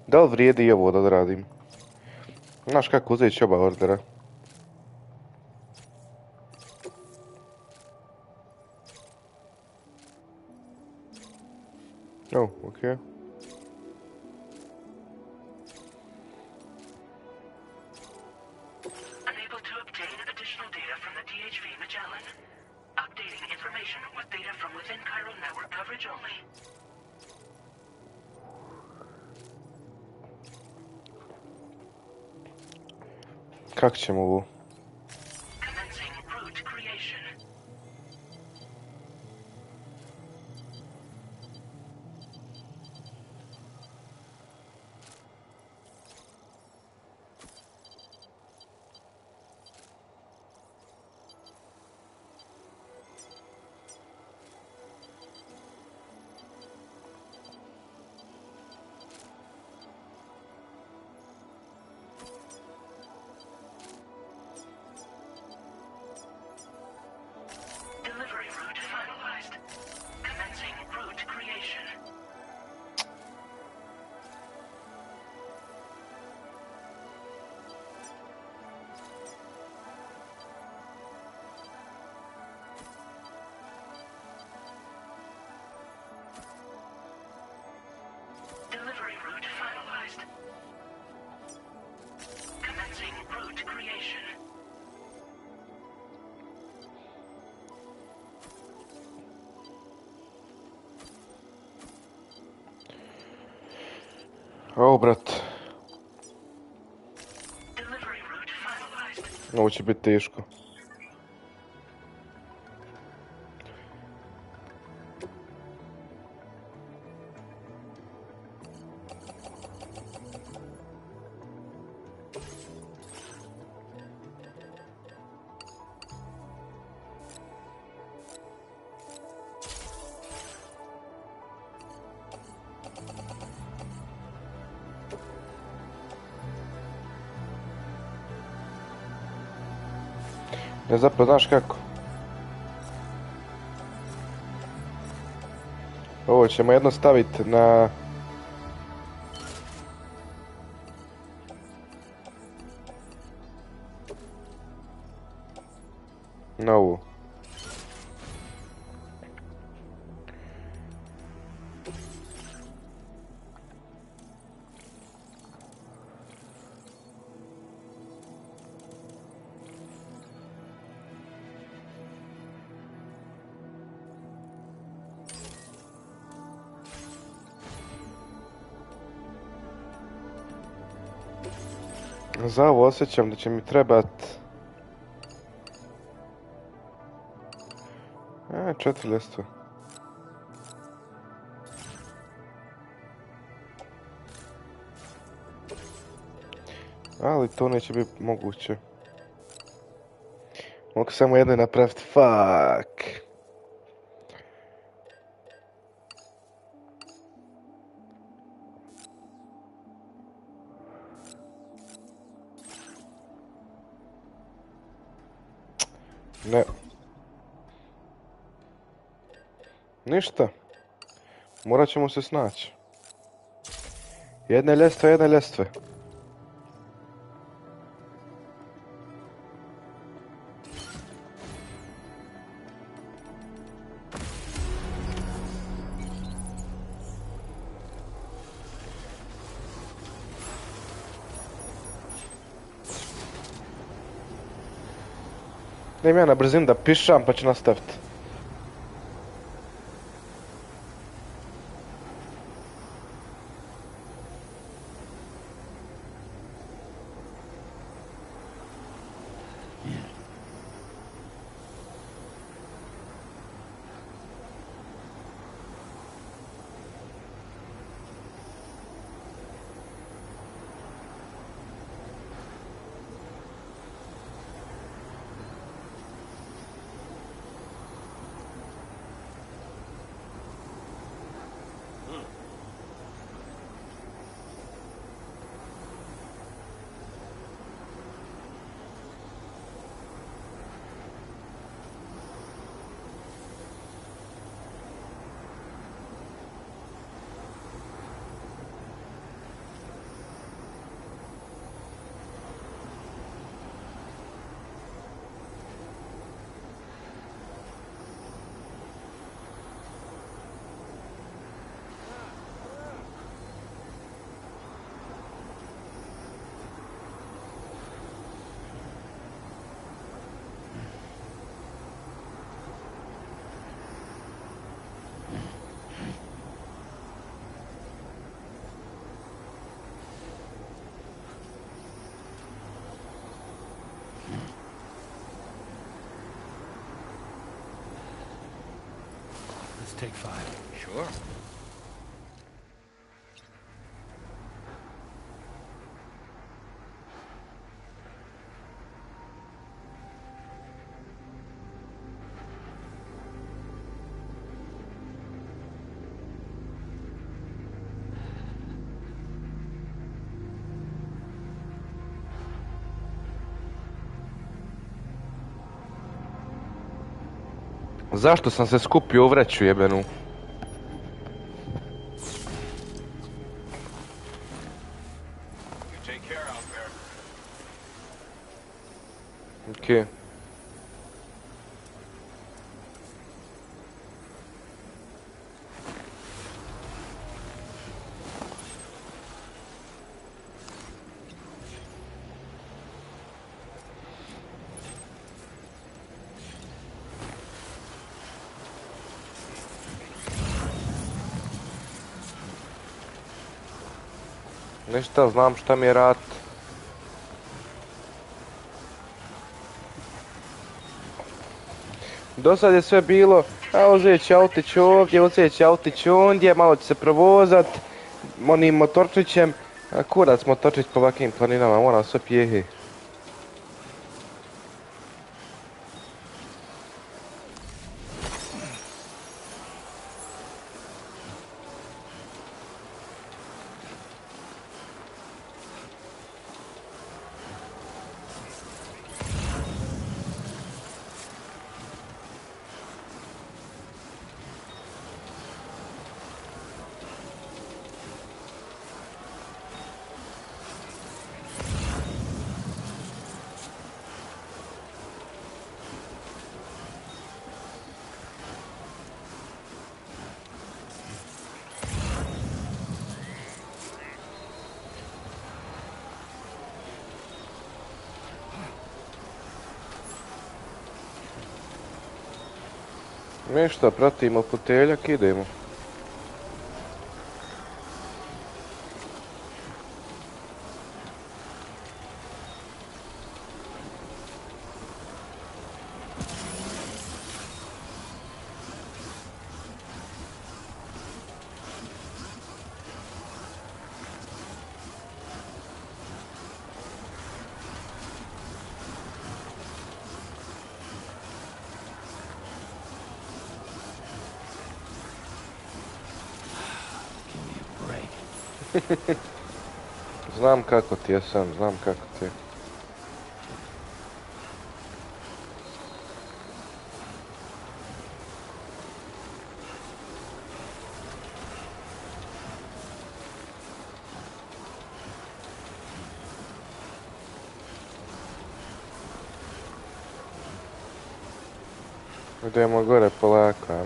Da li vrijedi i ovo da odradim? Znaš kako, uzet ću oba ordera. Oh, okay. Unable to obtain additional data from the DHV Magellan. Updating information with data from within chiral network coverage only. Kako ćemo ovo? Commencing route creation. O, brat. Ovo će biti teško. Ne, zapravo, znaš kako? Ovo ćemo jedno staviti na... na ovu. Za ovo osjećam da će mi trebat... 4 ljestve. Ali to neće biti moguće. Mogu samo jedno napraviti, fuck. Ne. Ništa. Morat ćemo se snaći. Jedne ljestve. Dajem ja na brzinu da pišam pa ću nastaviti. Take 5. Sure. Zašto sam se skupio u vreću jebenu? Okej. Ništa, znam šta mi je rat. Do sad je sve bilo, a uzet će autić ovdje, uzet će autić ondje, malo će se provozat, onim motorčićem, a kurac motorčić po ovakvim planinama, mora sve pjehe. Ništa, pratimo puteljak, idemo. Znam kako ti je sam, znam kako ti je. Idemo gore polako, a?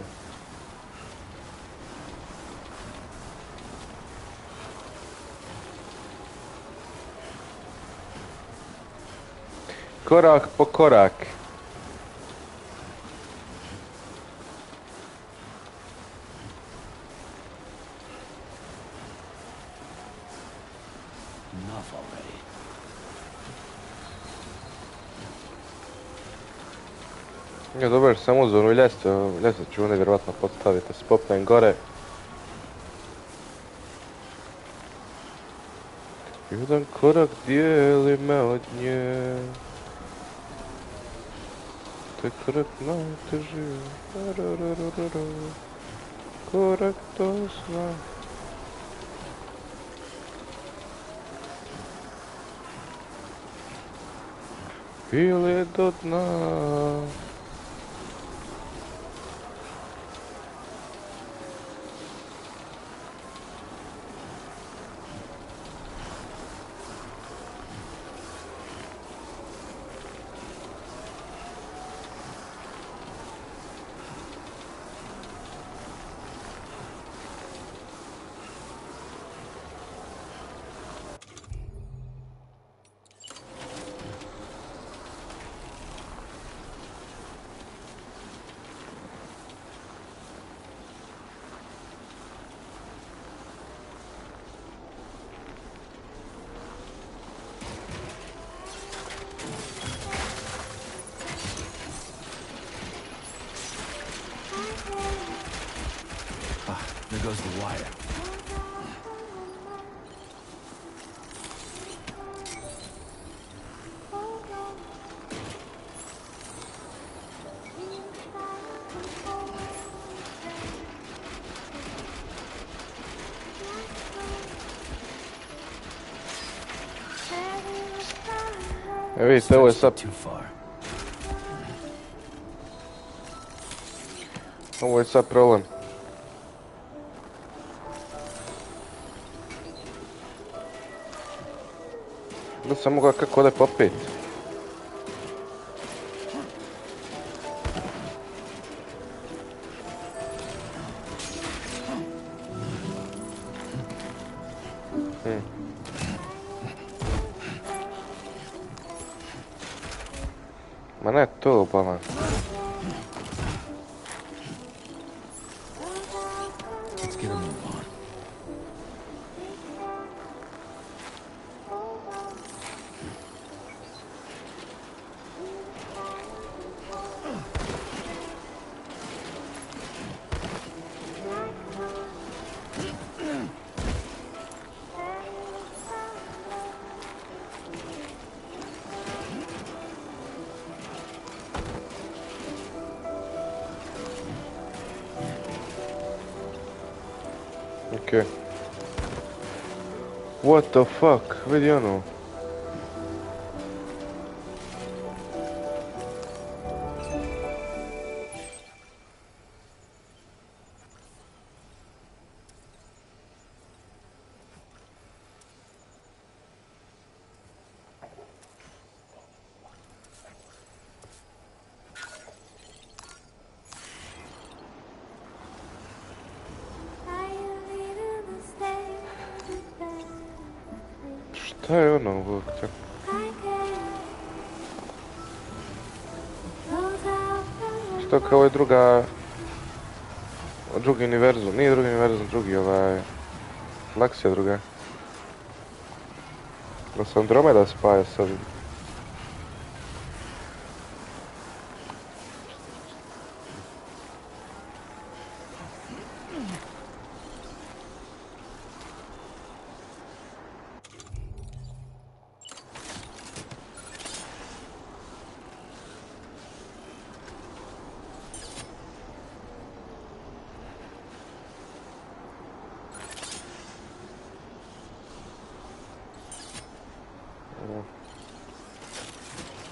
Korak po korak. Enough already. Ja, dobro, samo uzornu ljestve ću nevjerovatno postaviti, se popnem gore. Jedan korak dijeli me od nje. To je korak najteži. Korak do sna. Ili do dna. There goes the wire. Vidite, ovo je sad... Ovo je sad problem. Da sam mogao kako ode popet. Ma ne to, balan. Let's get a move on. Okej. What the fuck? Vidi ono. Šta je ono uopće? Što kao je drugi univerzum, nije drugi univerzum, drugi galaksija druga. Da se Andromeda spaja s ovim.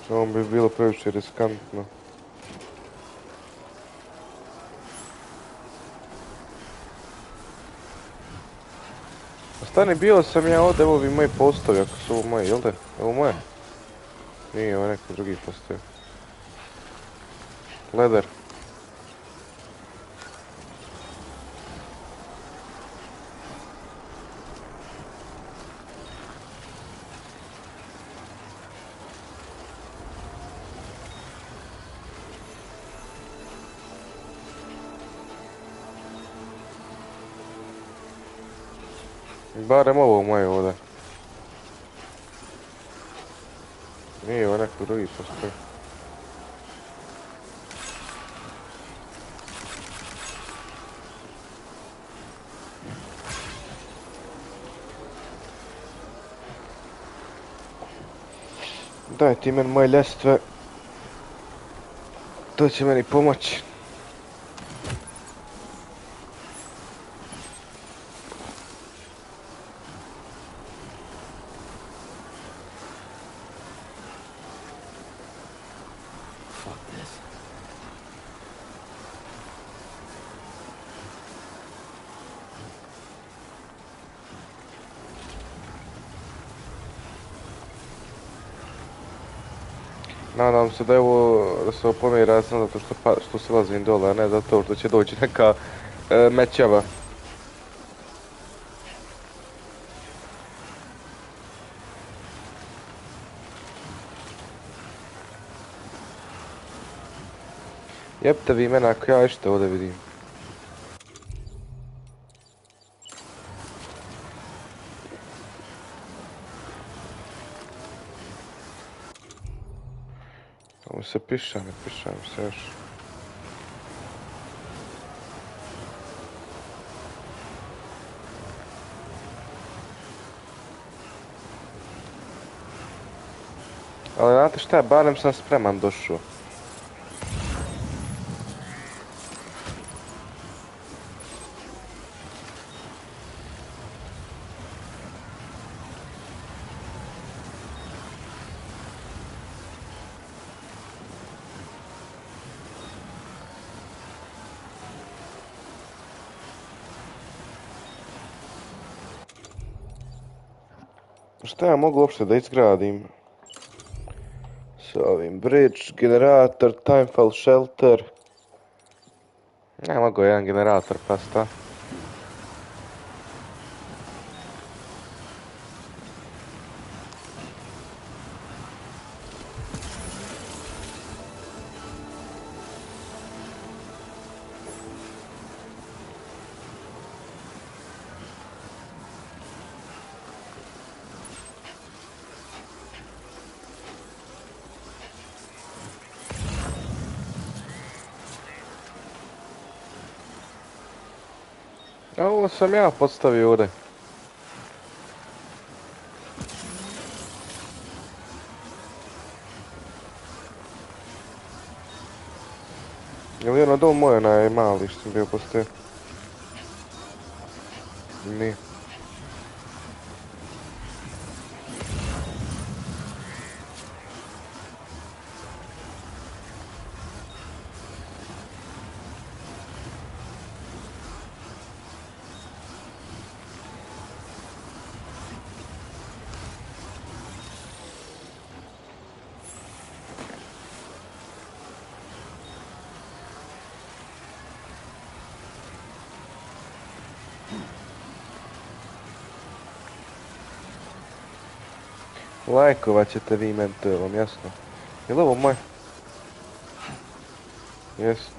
Ovo bi bilo previše riskantno. Stani, bio sam ja ovdje, evo vi moji postovi, ako su ovo moji, jel da? Evo moje? Nije, ovo neko drugi postoji. Leder. Barem ovo moje ovdje. Nije, ovo neko drugi postoji. Daj ti meni moje ljestve. To će meni pomoći. Nadam se da je ovo, da se ovo pomjera samo zato što silazim dole, a ne zato što će doći neka mećava. Jebte vi mene ako ja ište ovdje vidim. Ovo se piša, ne piša se još. Ali znate šta, barem sam spreman došao. Šta ja mogu uopšte da izgradim? S ovim bridge, generator, timefall shelter. Ja mogu jedan generator pasta. A ovo sam ja postavio ovdje. Je li ono dom moj onaj mali što sam bio postavio? Nije. Lajkovat ćete vi meni, to je vam jasno. Jel' ovo moj? Jest.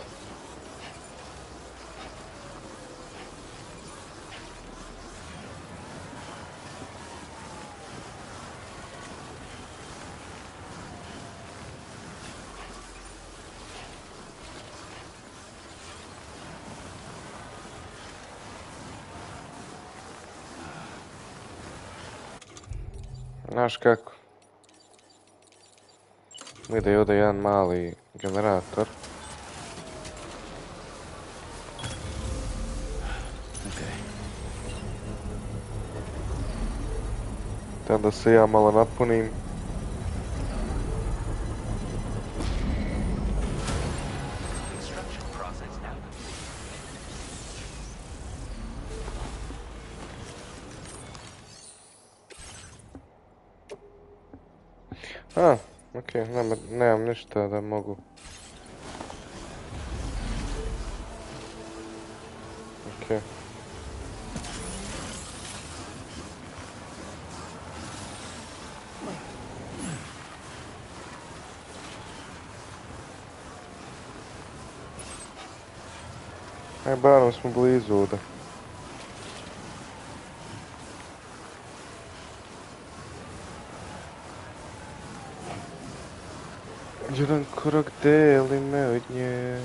Znaš kako? Ide ovdje jedan mali generator. Da se ja malo napunim. A, okej, nemam ništa da mogu. Okej. Aj, barem smo blizu ovdje. Jedan korak deli me od nje.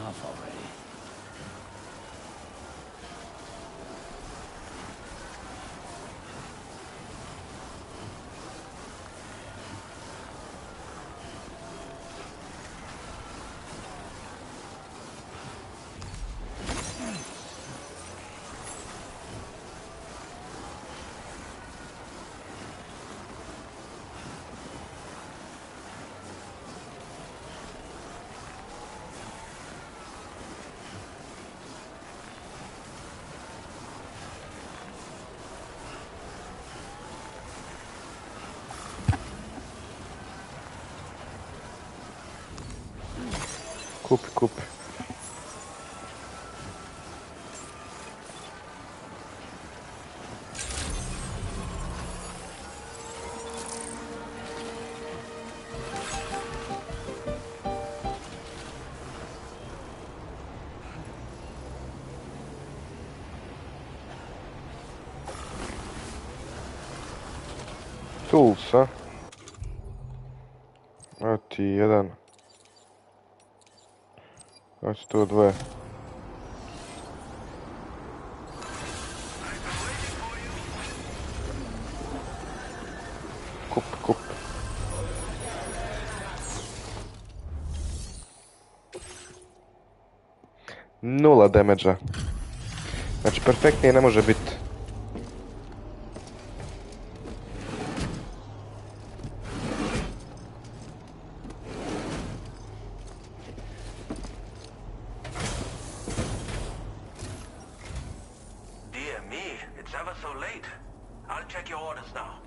Enough already. Kupi. Tools, a? Evo ti jedan. Evo ti to dvoje. Kup. 0 damage-a. Znači, perfektnije ne može biti. Dear me, it's ever so late. I'll check your orders now.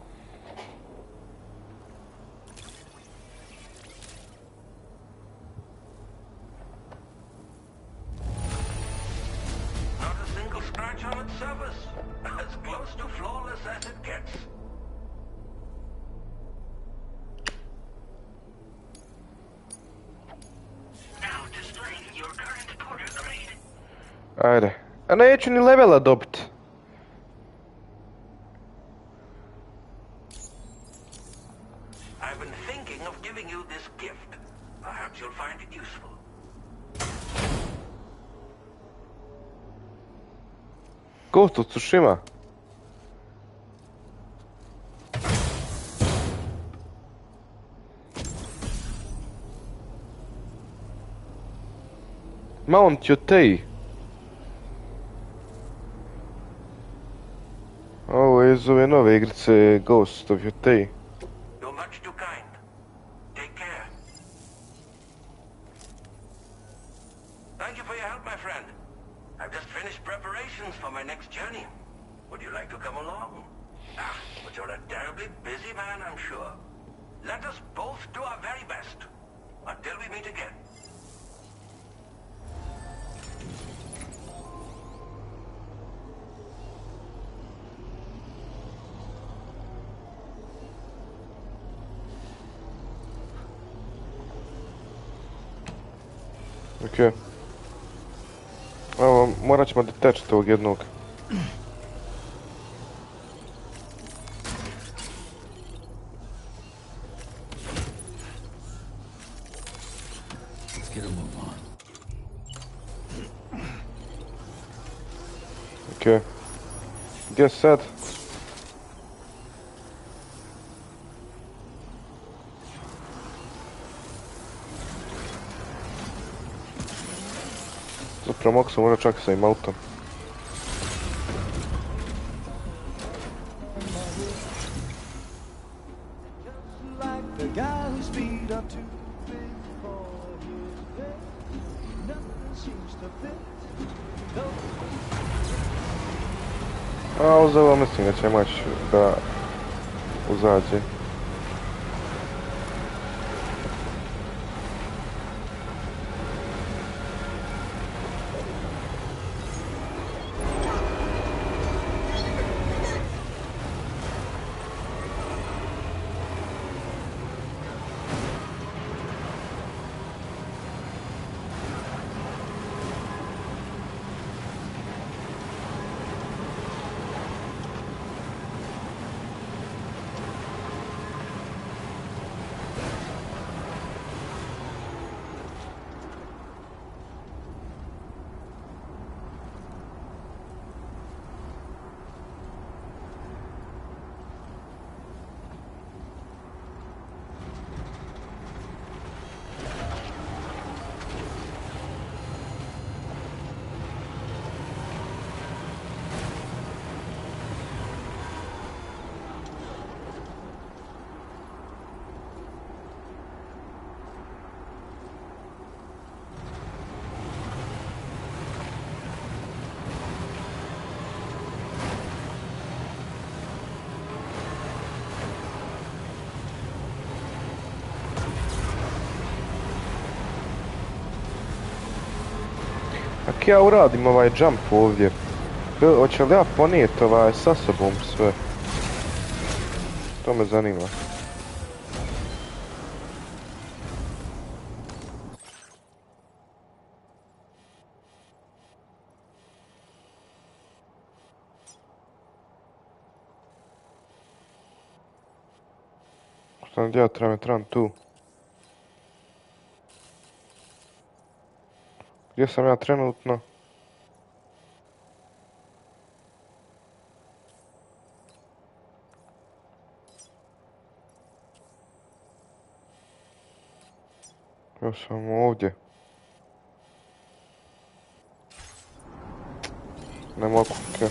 Ajde. A neću ni levela dobit. I've been thinking of giving you this gift. Perhaps you'll find it useful. Ghost of Tsushima. Mount Yotei. Ovo je iz ove nove igrice Ghost of Yotei. You're much too kind. Take care. Thank you for your help, my friend. I've just finished preparations for my next journey. Would you like to come along? But you're a terribly busy man, I'm sure. Let us both do our very best. Until we meet again. Okej. Evo, morat ćemo detečiti ovog jednog. Let's get a move on. Okej. Gdje sad? Zapravo mogu sam možda čak sa im autom. The guy whose feet are too big for his bed. Nothing seems to fit. A uz ovo mislim da će moći da uzađe. Ako ja uradim ovaj jump ovdje, hoće li ja ponijeti sa sobom sve? To me zanima. Šta ja trebam tu? Gdje sam ja trenutno? Ja sam ovdje. Ne mogu, okej.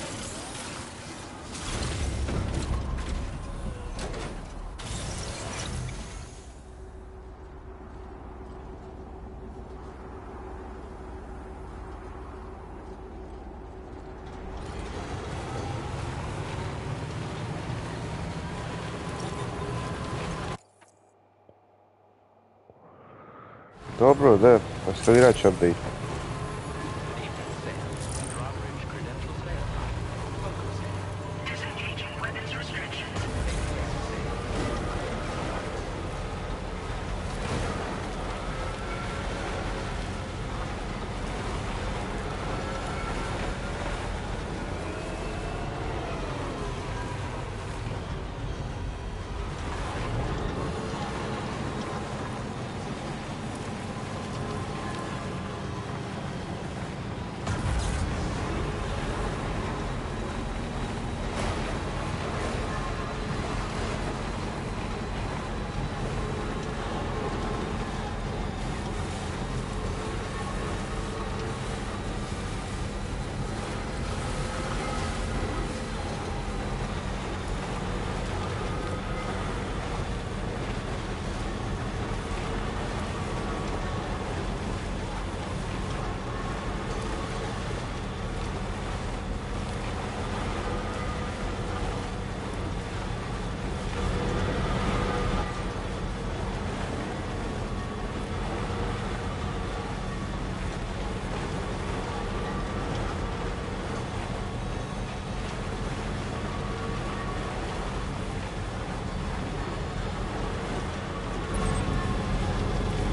Dobro, da, instalirat ću update.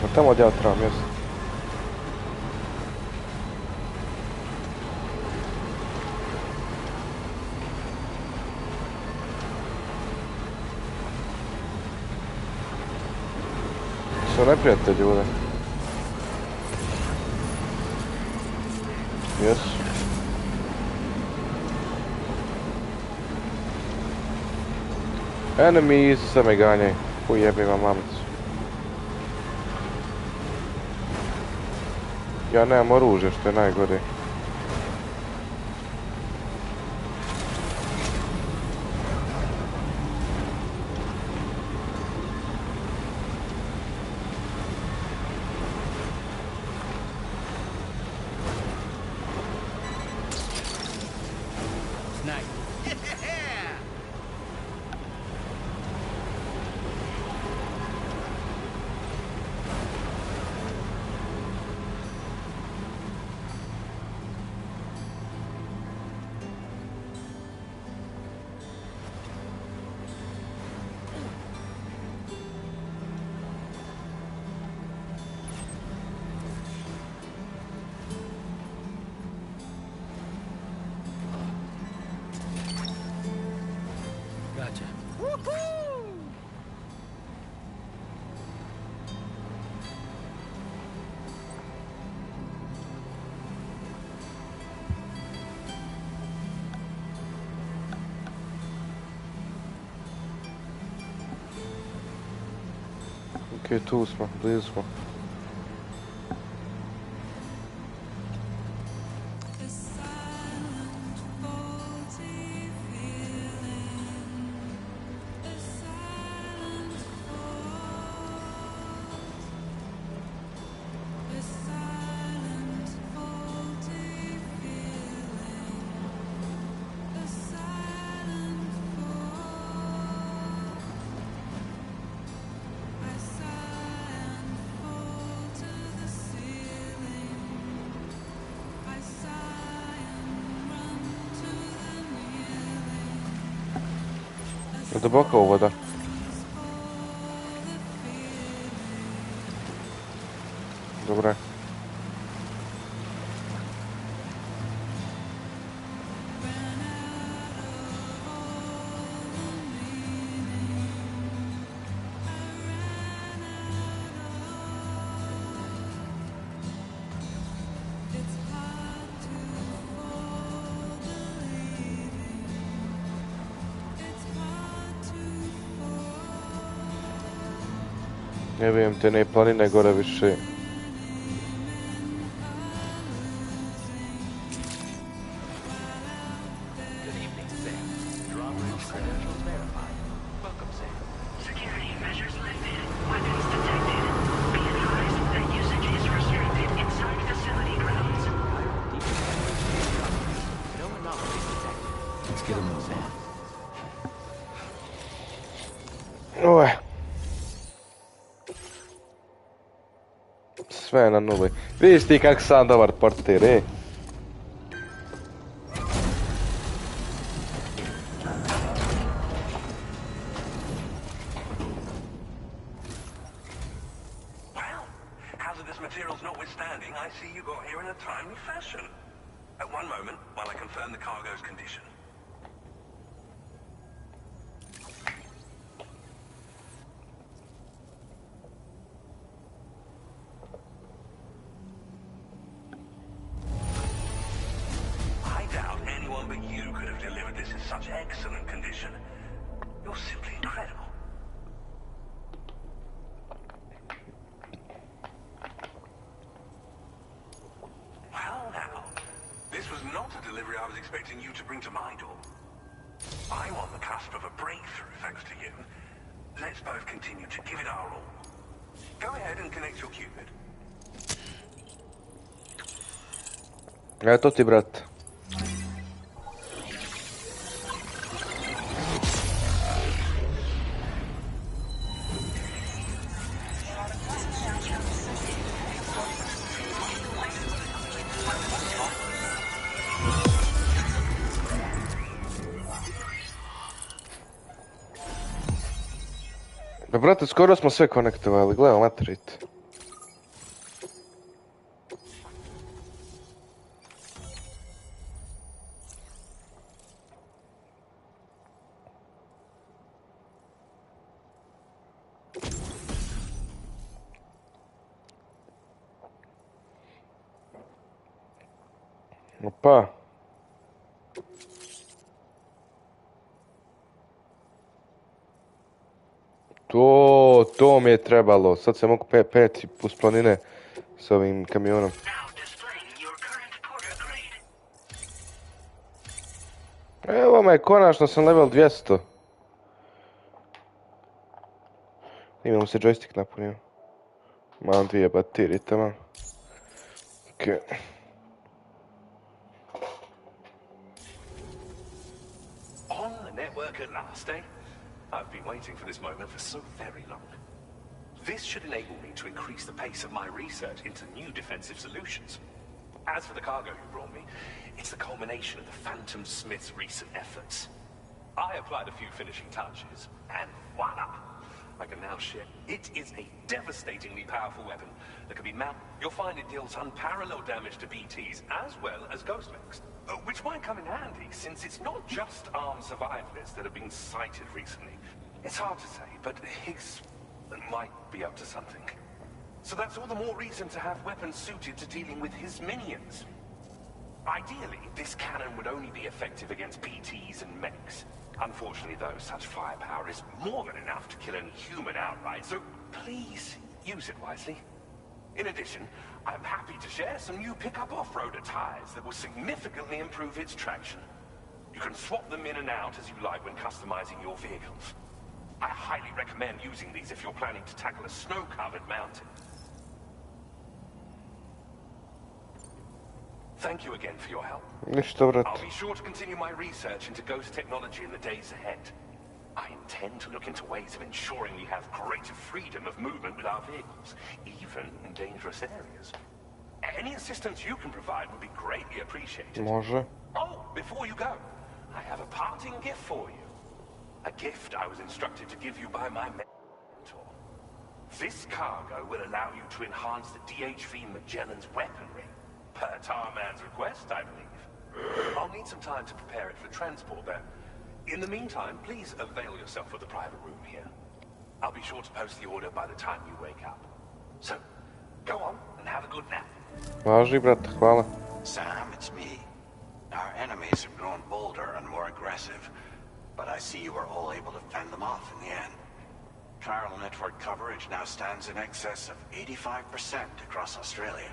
A tamo gdje ja trebam, jes. Su neprijatelji ovdje. Jesu. Enemies, sad me ganjaj. Ujebim vam mamicu. Ja nemam oružje, što je najgore. Gotcha. Okej, tu smo, blizu smo. Je duboko voda. Dobre. Ne vidim te ne planine gore više. Security measures lifted. Weapons detected. Be advised that usage is restricted inside facility grounds. No anomalies detected. Let's get a move on. Sve na nuli. Vidiš ti kak sam dobar portir, ej? Well, hazardous materials notwithstanding, I see you got here in a timely fashion. At one moment, while I confirm the cargo's condition. Such excellent condition. You're simply incredible. Well now, this was not a delivery I was expecting you to bring to my door. I'm on the cusp of a breakthrough thanks to you. Let's both continue to give it our all. Go ahead and connect your Cupid. Eto ti, brat. Pa brate, skoro smo sve konektovali, gledaj, materit. Opa. To mi je trebalo. Sad se mogu peti uz planine s ovim kamionom. Evo me, konačno sam level 200. Imamo se joystick napunio. Imam 2 baterije, tamo. Okej. On the network at last, eh? I've been waiting for this moment for so very long. This should enable me to increase the pace of my research into new defensive solutions. As for the cargo you brought me, it's the culmination of the Phantom Smith's recent efforts. I applied a few finishing touches, and voila! I can now ship. It is a devastatingly powerful weapon that can be mounted. You'll find it deals unparalleled damage to BTs as well as ghost mechs, which might come in handy since it's not just armed survivalists that have been sighted recently. It's hard to say, but Higgs might be up to something. So that's all the more reason to have weapons suited to dealing with his minions. Ideally, this cannon would only be effective against BTs and mechs. Unfortunately, though, such firepower is more than enough to kill any human outright, so please use it wisely. In addition, I'm happy to share some new pickup off-roader tires that will significantly improve its traction. You can swap them in and out as you like when customizing your vehicles. I highly recommend using these if you're planning to tackle a snow-covered mountain. Thank you again for your help. I'll be sure to continue my research into ghost technology in the days ahead. I intend to look into ways of ensuring we have greater freedom of movement with our vehicles, even in dangerous areas. Any assistance you can provide would be greatly appreciated. Może. Oh, before you go, I have a parting gift for you. A gift I was instructed to give you by my mentor. This cargo will allow you to enhance the DHV Magellan's weaponry. Per Tarman's request, I believe. I'll need some time to prepare it for transport, though. In the meantime, please avail yourself of the private room here. I'll be sure to post the order by the time you wake up. So, go on and have a good nap. Važi, brat, hvala. Sam, it's me. Our enemies have grown bolder and more aggressive, but I see you were all able to fend them off in the end. Chiral network coverage now stands in excess of 85% across Australia.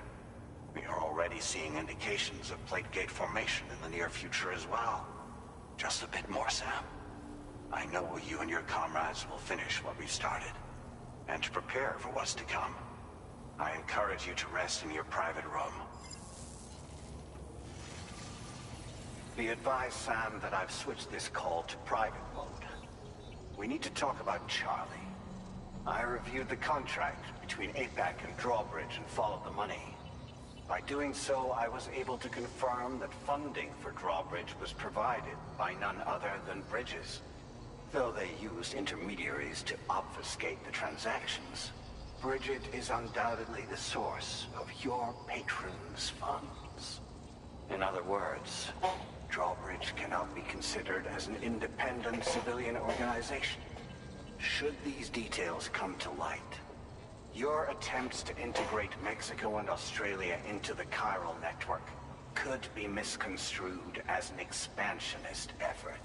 We are already seeing indications of plate gate formation in the near future as well. Just a bit more, Sam. I know you and your comrades will finish what we've started, and to prepare for what's to come. I encourage you to rest in your private room. Be advised, Sam, that I've switched this call to private mode. We need to talk about Charlie. I reviewed the contract between APAC and Drawbridge and followed the money. By doing so, I was able to confirm that funding for Drawbridge was provided by none other than Bridges. Though they used intermediaries to obfuscate the transactions, Bridget is undoubtedly the source of your patron's funds. In other words, Drawbridge cannot be considered as an independent civilian organization. Should these details come to light, your attempts to integrate Mexico and Australia into the Chiral network could be misconstrued as an expansionist effort.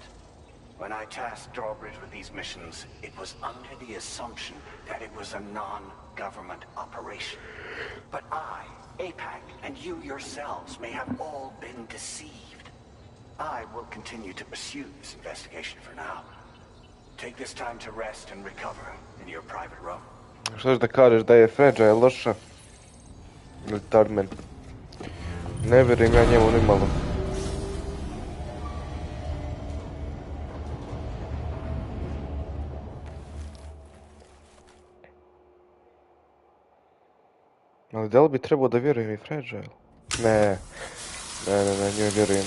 When I tasked Drawbridge with these missions, it was under the assumption that it was a non-government operation. But I, APAC, and you yourselves may have all been deceived. I will continue to pursue this investigation for now. Take this time to rest and recover in your private room. Što da kažeš da je Fragile loša? Ili Tarman? Ne vjerujem ja njemu ni malo. Ali da li bi trebao da vjerujem i Fragile? Ne, njoj vjerujem.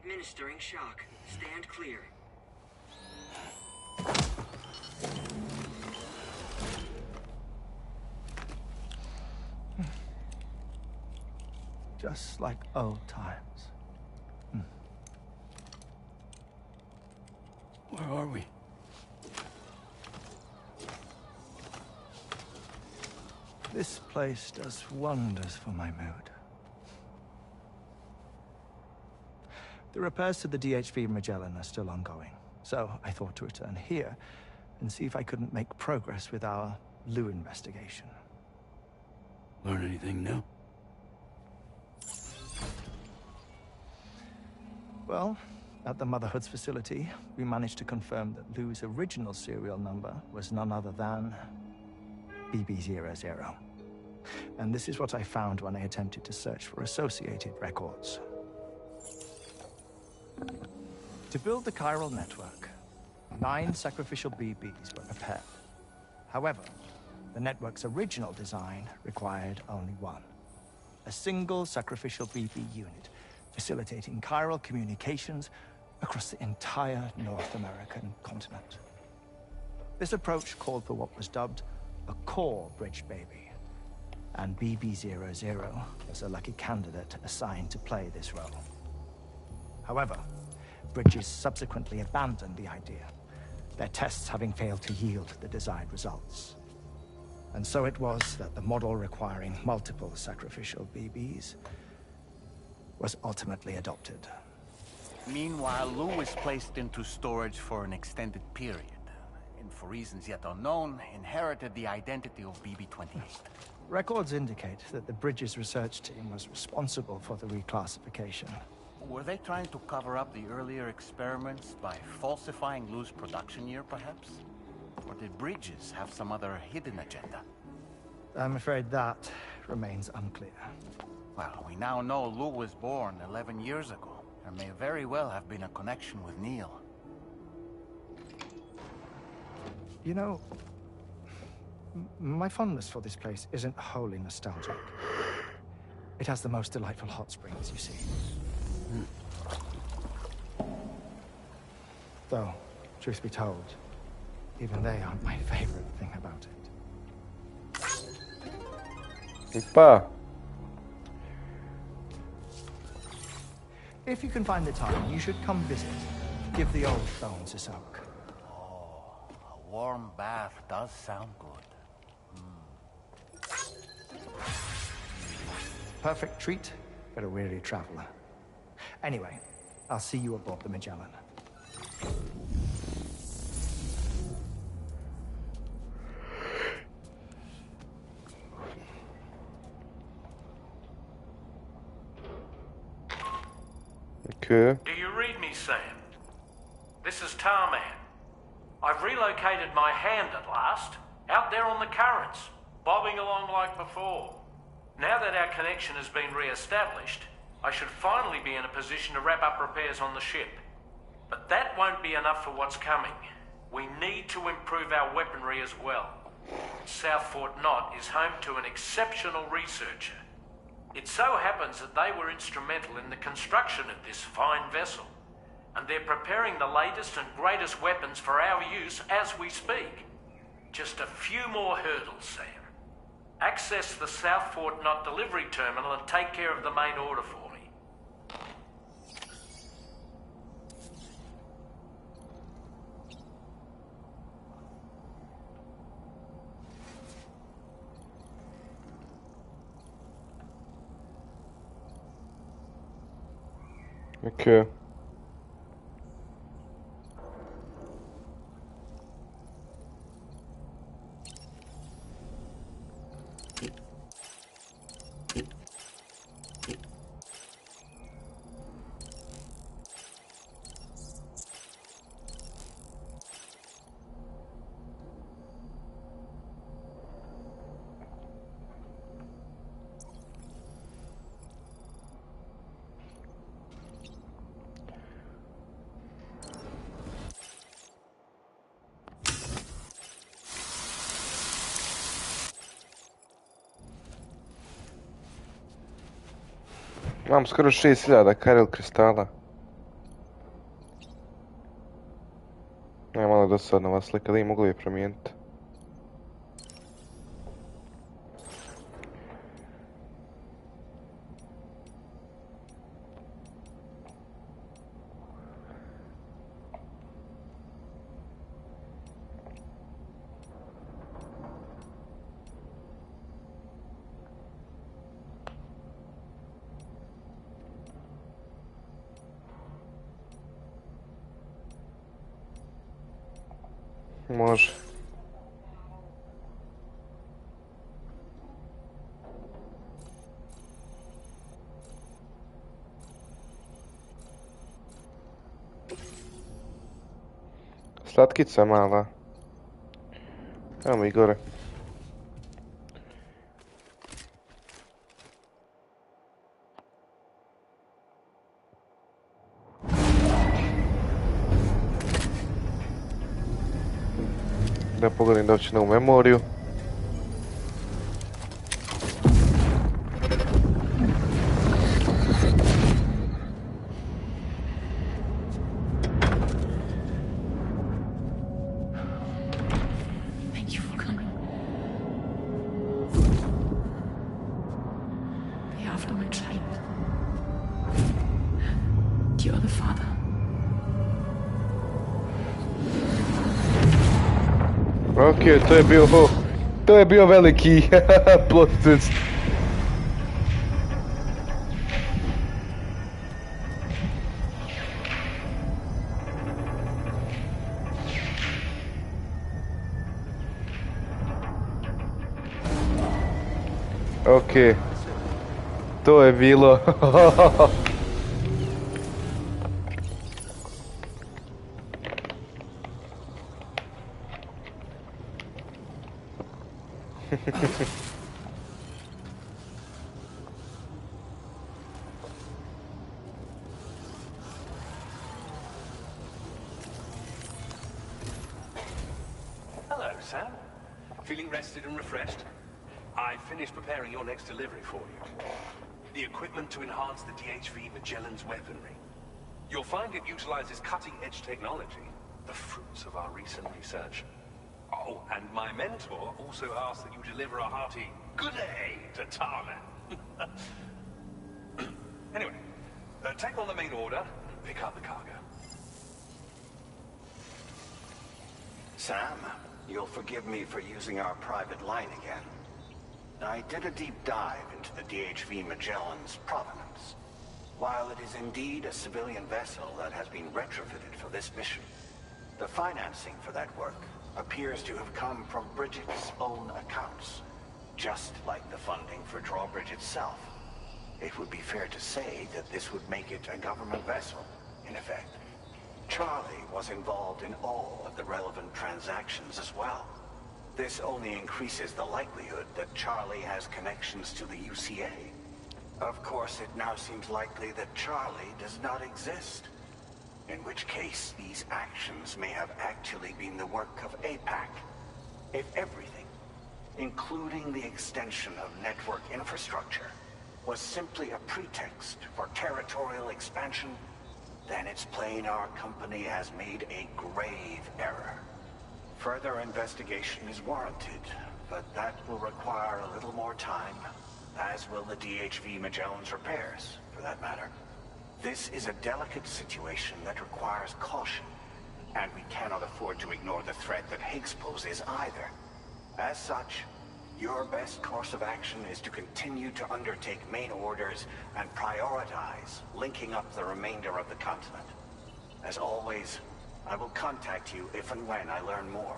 Administering shock. Stand clear. Just like old times. Where are we? This place does wonders for my mood. The repairs to the DHV Magellan are still ongoing, so I thought to return here and see if I couldn't make progress with our Lou investigation. Learn anything new? Well, at the Motherhood's facility, we managed to confirm that Lou's original serial number was none other than BB00. And this is what I found when I attempted to search for associated records. To build the chiral network, 9 sacrificial BBs were prepared. However, the network's original design required only 1. A single sacrificial BB unit, facilitating chiral communications across the entire North American continent. This approach called for what was dubbed a core bridge baby, and BB00 was a lucky candidate assigned to play this role. However, Bridges subsequently abandoned the idea, their tests having failed to yield the desired results. And so it was that the model requiring multiple sacrificial BBs was ultimately adopted. Meanwhile, Lou was placed into storage for an extended period, and for reasons yet unknown, inherited the identity of BB-28. Records indicate that the Bridges research team was responsible for the reclassification. Were they trying to cover up the earlier experiments by falsifying Lou's production year, perhaps? Or did Bridges have some other hidden agenda? I'm afraid that remains unclear. Well, we now know Lou was born 11 years ago. There may very well have been a connection with Neil. You know, my fondness for this place isn't wholly nostalgic. It has the most delightful hot springs, you see. Though, truth be told, even they aren't my favorite thing about it. Opa! If you can find the time, you should come visit. Give the old bones a soak. Oh, a warm bath does sound good. Perfect treat for a weary traveler. Anyway, I'll see you aboard the Magellan. Okay. Do you read me, Sam? This is Tarman. I've relocated my hand at last, out there on the currents, bobbing along like before. Now that our connection has been re-established, I should finally be in a position to wrap up repairs on the ship. But that won't be enough for what's coming. We need to improve our weaponry as well. South Fort Knott is home to an exceptional researcher. It so happens that they were instrumental in the construction of this fine vessel, and they're preparing the latest and greatest weapons for our use as we speak. Just a few more hurdles, Sam. Access the South Fort Knott delivery terminal and take care of the main order for me. Okay. Imam skoro 6000 karel kristala. Malo dosadna ova slika, da im mogli je promijeniti. Može. Slatkica mala. Evo mi gore. Da pogledam da će na u memoriju. Thank you for coming. They after my child. You're the father. Ok, to je bio veliki plot twist. Ok, to je bilo. Hello, Sam. Feeling rested and refreshed? I finished preparing your next delivery for you. The equipment to enhance the DHV Magellan's weaponry. You'll find it utilizes cutting-edge technology, the fruits of our recent research. Oh, and my mentor also asked that you deliver a hearty good day to Tarman. Anyway, take on the main order, pick up the cargo. Sam, you'll forgive me for using our private line again. I did a deep dive into the DHV Magellan's provenance. While it is indeed a civilian vessel that has been retrofitted for this mission, the financing for that work appears to have come from Bridget's own accounts, just like the funding for Drawbridge itself. It would be fair to say that this would make it a government vessel, in effect. Charlie was involved in all of the relevant transactions as well. This only increases the likelihood that Charlie has connections to the UCA. Of course, it now seems likely that Charlie does not exist. In which case, these actions may have actually been the work of APAC. If everything, including the extension of network infrastructure, was simply a pretext for territorial expansion, then it's plain our company has made a grave error. Further investigation is warranted, but that will require a little more time, as will the DHV Magellan's repairs, for that matter. This is a delicate situation that requires caution, and we cannot afford to ignore the threat that Higgs poses either. As such, your best course of action is to continue to undertake main orders and prioritize linking up the remainder of the continent. As always, I will contact you if and when I learn more.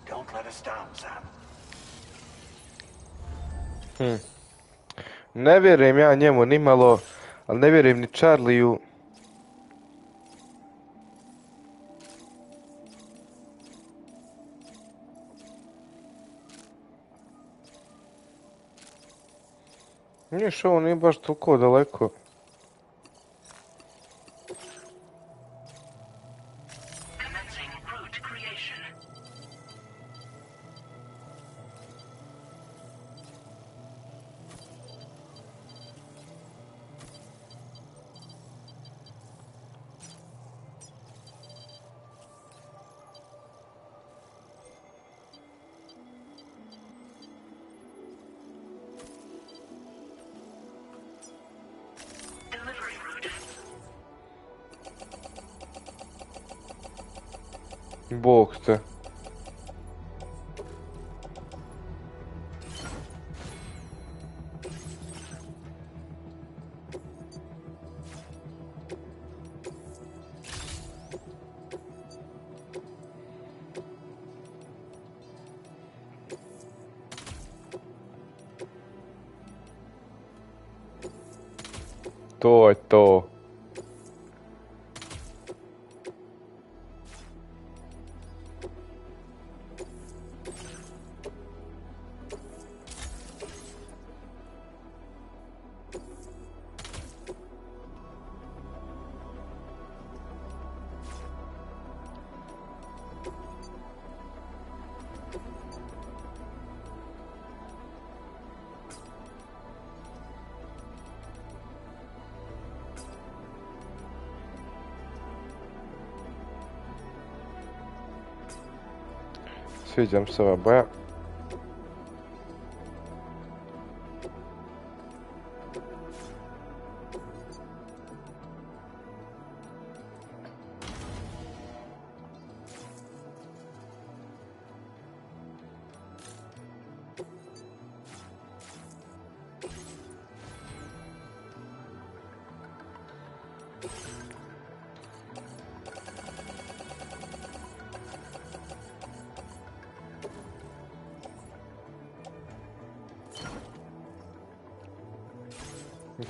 Don't let us down, Sam. Ne vjerujem ja njemu nimalo, ali ne vjerujem ni Charliju. Niš, ovo nije baš toliko daleko. Bog te. To je to. Sviđa mi se ova boja.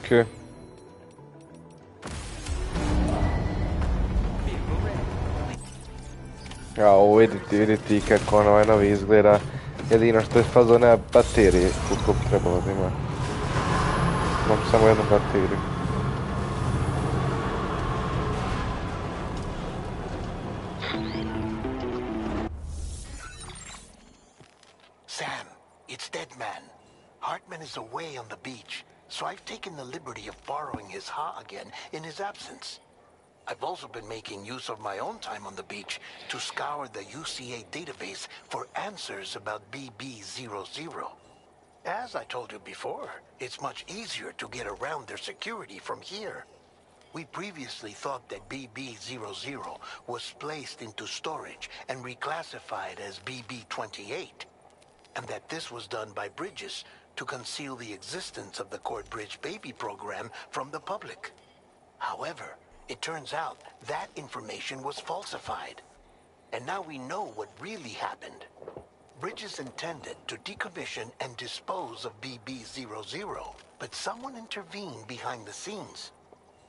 Okay. Ja, ovo vidi ti kako on ovaj novi izgleda. Jedino što je fazon nema baterije, koliko bi trebalo da ima. Imam samo jednu bateriju. Sam, it's Dead Man. Hartman is away on the beach, so I've taken the liberty of borrowing his Ha again in his absence. I've also been making use of my own time on the beach to scour the UCA database for answers about BB00. As I told you before, it's much easier to get around their security from here. We previously thought that BB00 was placed into storage and reclassified as BB28, and that this was done by Bridges to conceal the existence of the Cord Bridge baby program from the public. However, it turns out that information was falsified. And now we know what really happened. Bridges intended to decommission and dispose of BB00, but someone intervened behind the scenes.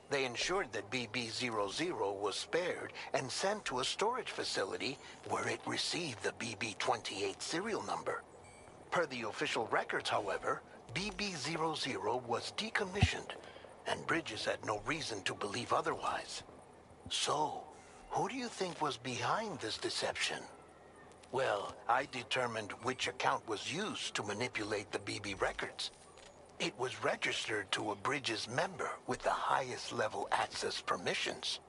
They ensured that BB00 was spared and sent to a storage facility where it received the BB28 serial number. Per the official records, however, BB00 was decommissioned, and Bridges had no reason to believe otherwise. So, who do you think was behind this deception? Well, I determined which account was used to manipulate the BB records. It was registered to a Bridges member with the highest level access permissions.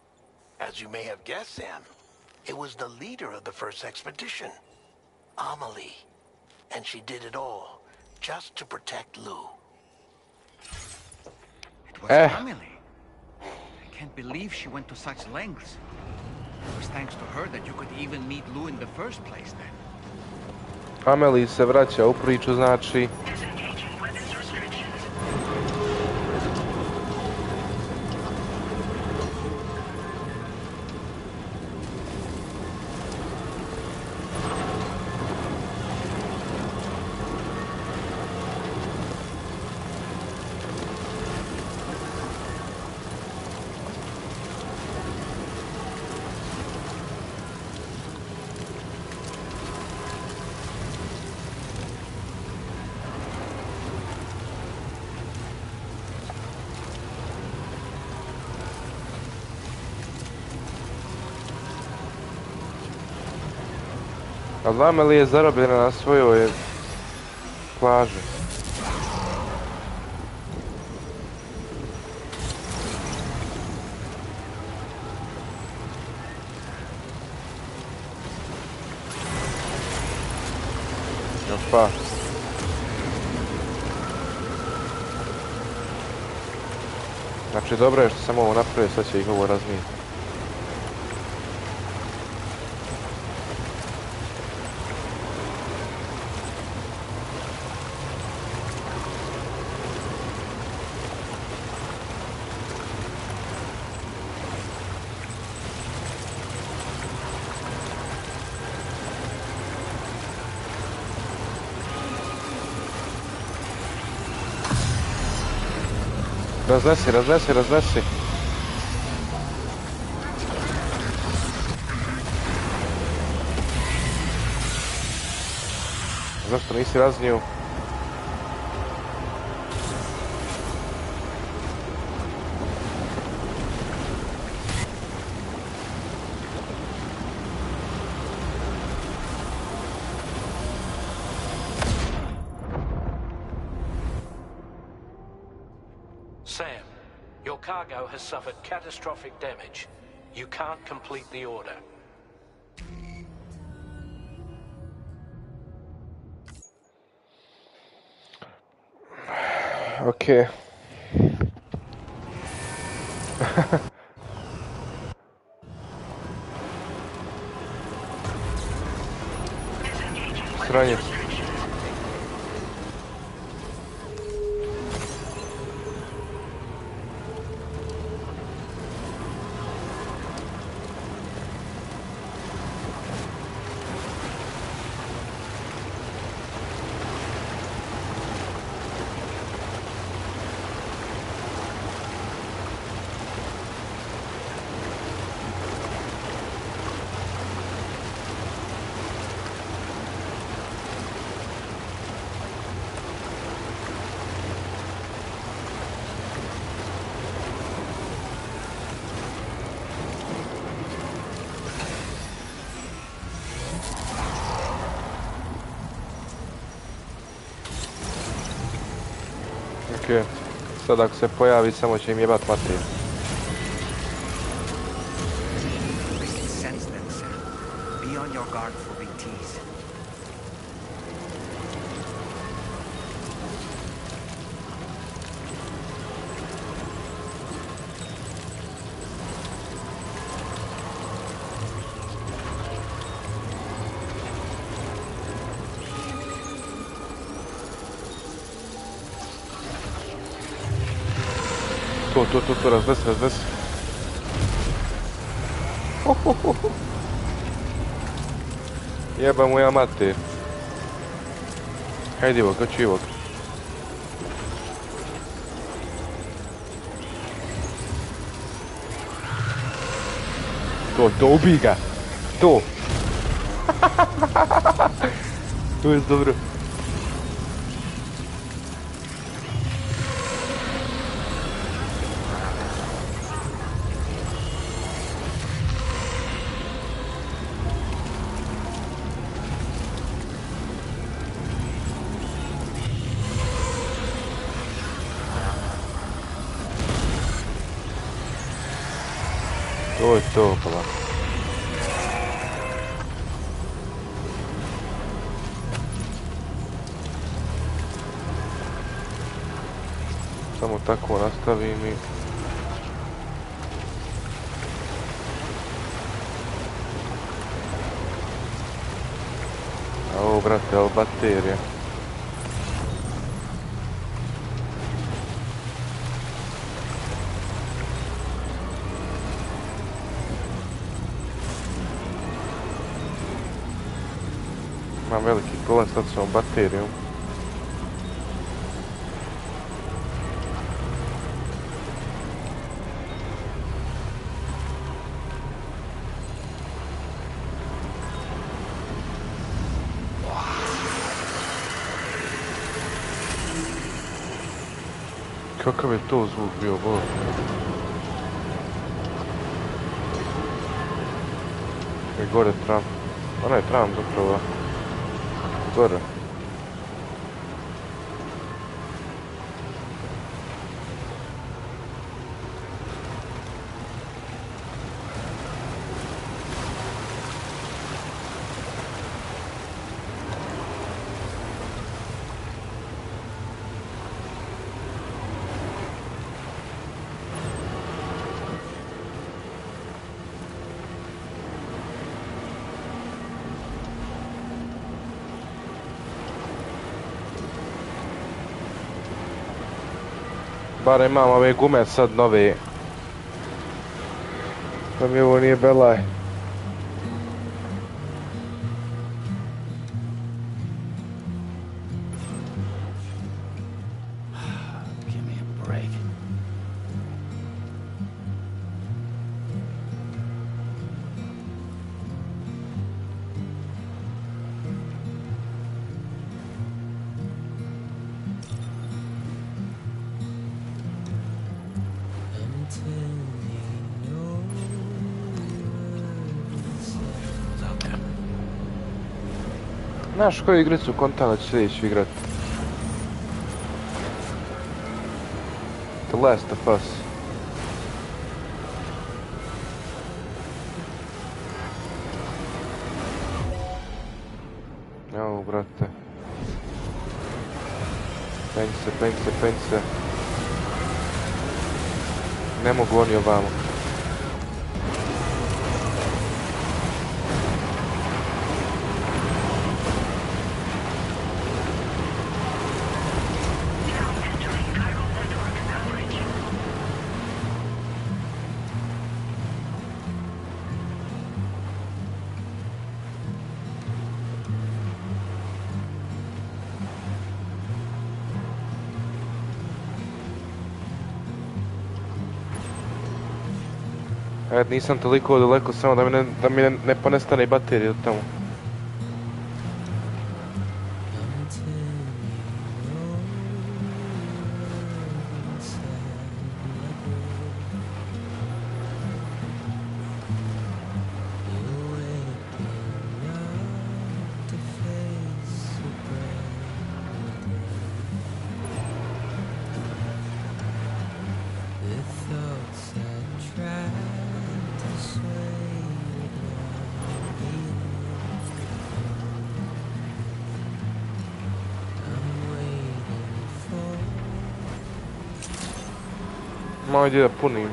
As you may have guessed, Sam, it was the leader of the first expedition, Amelie. And she did it all just to protect Lou. It was Amelie. I can't believe she went to such lengths. It was thanks to her that you could even meet Lou in the first place then. Amelie se vraća u priču, znači... Ali Amelie je zarobljena na svojoj plaži. Opa. Znači dobro je što sam ovo napravio, sad će ih ovo raznijeti. Raznesi, raznesi, raznesi. Zašto nisi raznio? Sam, your cargo has suffered catastrophic damage. You can't complete the order. Okay. Sranje. Ok. Sad ako se pojavi, samo će im jebat materiju. Sense them, Sam. Be on your guard for BTs. To, raznesi, raznesi. Jeba mu ja mater. Hajde Ivok, doći Ivok. To, ubij ga. To. To je dobro. To je to, pa. Samo tako nastavim i... A ovo, brate, ali baterija. Imam veliki problem sad s ovom baterijom. Kakav je to zvuk bio, Bože? Je gore tram. Ona je tram zapravo. Gore. Bare imam ove gume sad nove. Da mi ovo nije belaj. Give me a break. Znaš koju igricu kontam da ću sljedeću igrat? The Last of Us. Evo, brate. Penj se. Ne mogu oni ovamo. Nisam toliko daleko, samo da mi ne ponestane baterije od tamo. Malo ide da punim.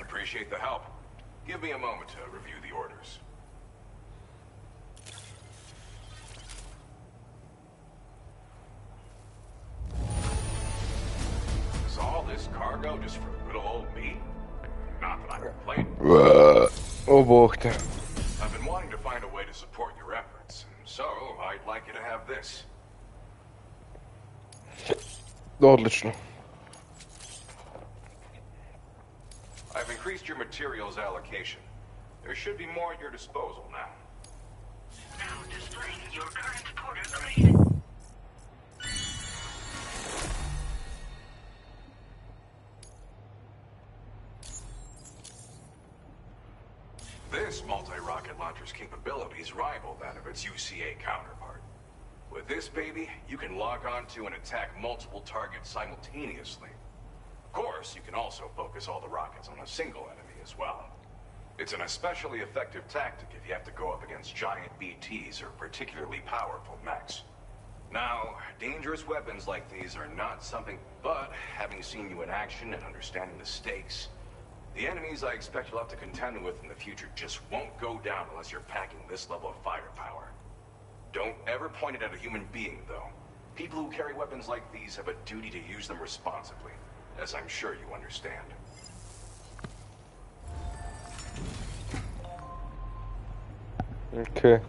Appreciate the help. Give me a moment to review the orders. Is all this cargo just for little old me? Not that I'm complaining. Oh, Bog te. I've been wanting to find a way to support your efforts, so I'd like you to have this. Odlično. I've increased your materials allocation. There should be more at your disposal now. Now displaying your current porter grade. This multi-rocket launcher's capabilities rival that of its UCA counterpart. With this baby, you can log on to and attack multiple targets simultaneously. Of course, you can also focus all the rockets on a single enemy as well. It's an especially effective tactic if you have to go up against giant BTs or particularly powerful mechs. Now, dangerous weapons like these are not something, but having seen you in action and understanding the stakes, the enemies I expect you'll have to contend with in the future just won't go down unless you're packing this level of firepower. Don't ever point it at a human being, though. People who carry weapons like these have a duty to use them responsibly, as I'm sure you understand. Okay.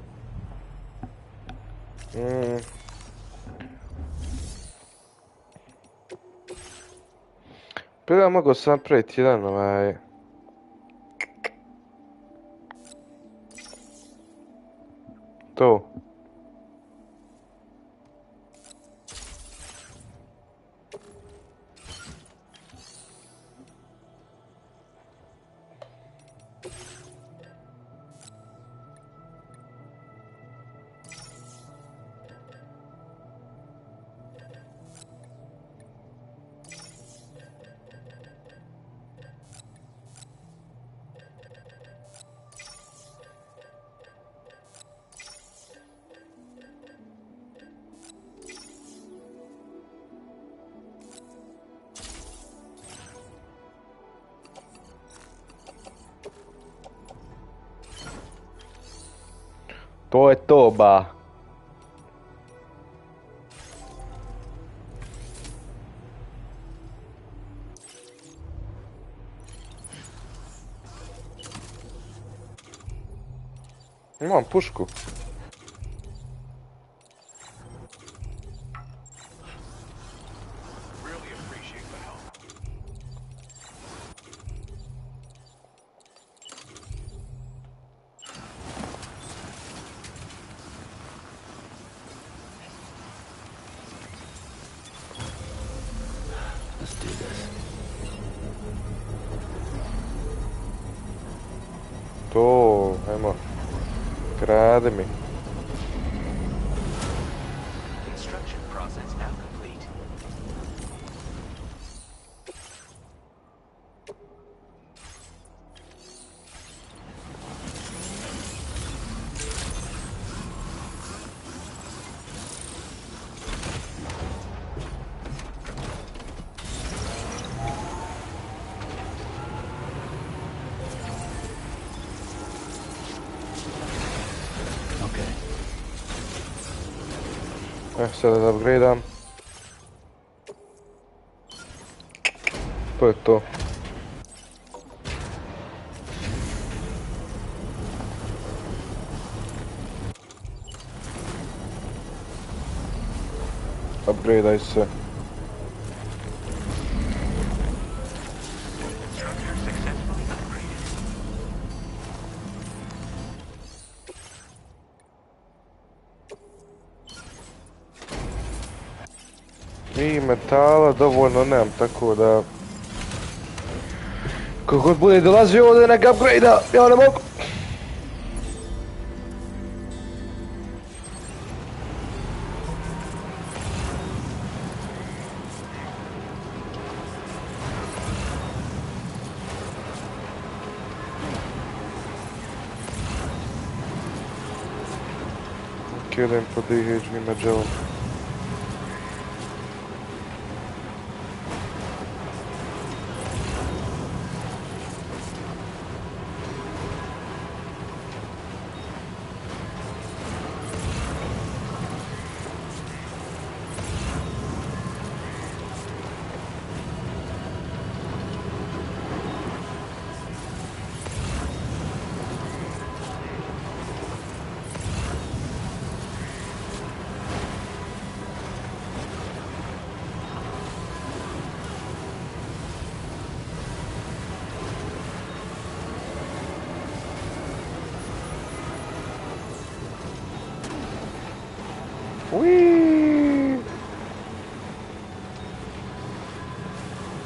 Prvo mogu sam napraviti jedan to. To je to, ba. Imam pušku. Let's do this. To, ajmo. Krade mi. Construction process now complete. Sada da upgradeam. To je to. Upgradeaj se. I metala dovoljno nemam, tako da... Kako god bude dolazio ovdje neka upgrade-a, ja ne mogu. Idem po DHV Magellan.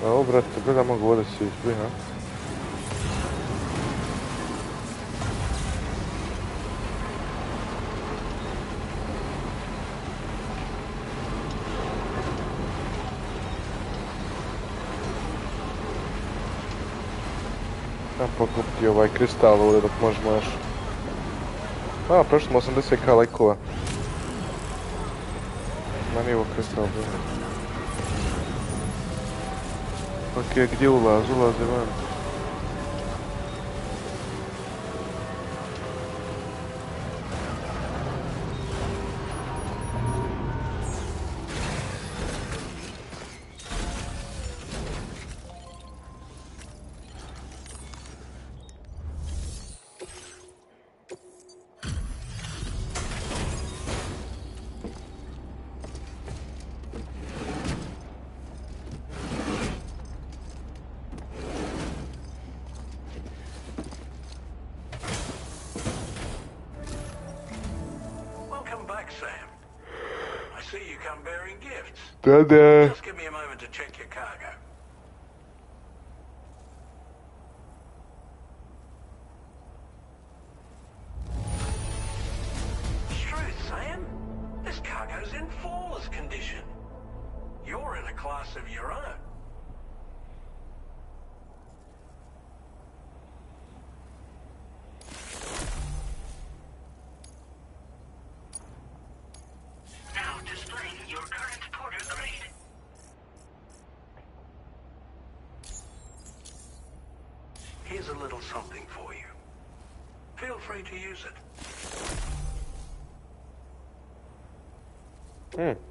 Evo, brate, gleda mogu ovdje svi izbri, ha? Ja pokupiti ovaj kristal ovdje dok možemo još. A, prošlo 80k lajkova. Ma nije ovo kristal, brate. Ok, gdje ulaz? Ulaze van. Da. Just give me a moment to check your cargo. Truth, Sam. This cargo's in flawless condition. You're in a class of your own. Now displaying your current porter grade. Here's a little something for you. Feel free to use it.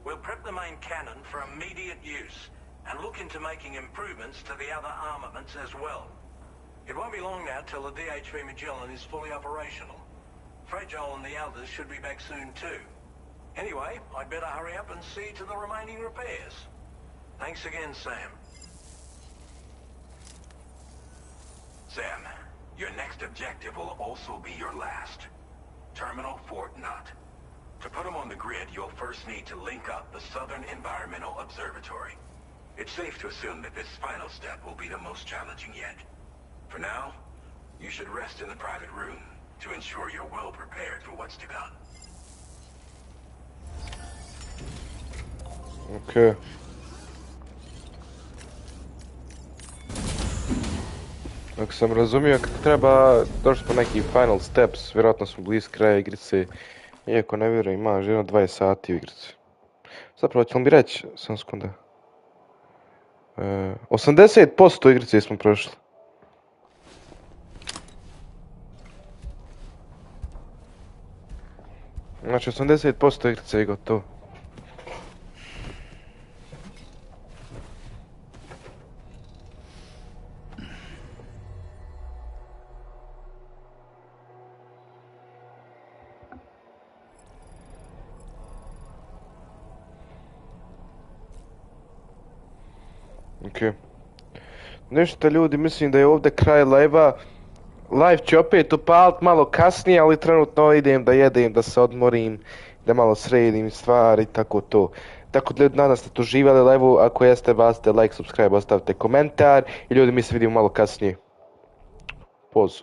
We'll prep the main cannon for immediate use and look into making improvements to the other armaments as well. It won't be long now till the DHV Magellan is fully operational. Fragile and the others should be back soon too. Anyway, I'd better hurry up and see to the remaining repairs. Thanks again, Sam. Sam, your next objective will also be your last. Terminal Fort Knott. To put them on the grid, you'll first need to link up the Southern Environmental Observatory. It's safe to assume that this final step will be the most challenging yet. For now, you should rest in the private room to ensure you're well prepared for what's to come. Okay. Ako sam razumio kako treba, došli smo neki final steps, vjerojatno smo blizu kraja igrice, iako ne vjerujem, ima ženo 20 sati u igrici. Zapravo, ćemo mi reći, sam sekunda, 80% igrice smo prošli. Znači, 80% igrice je gotovo. Okay. Nešto ljudi, mislim da je ovdje kraj live-a. Live ću opet upalit malo kasnije, ali trenutno idem da jedem, da se odmorim, da malo sredim stvari, tako to. Tako da ljudi, nadam se da ste uživali live-u, ako jeste, bacite like, subscribe, ostavite komentar i ljudi, mi se vidimo malo kasnije. Poz.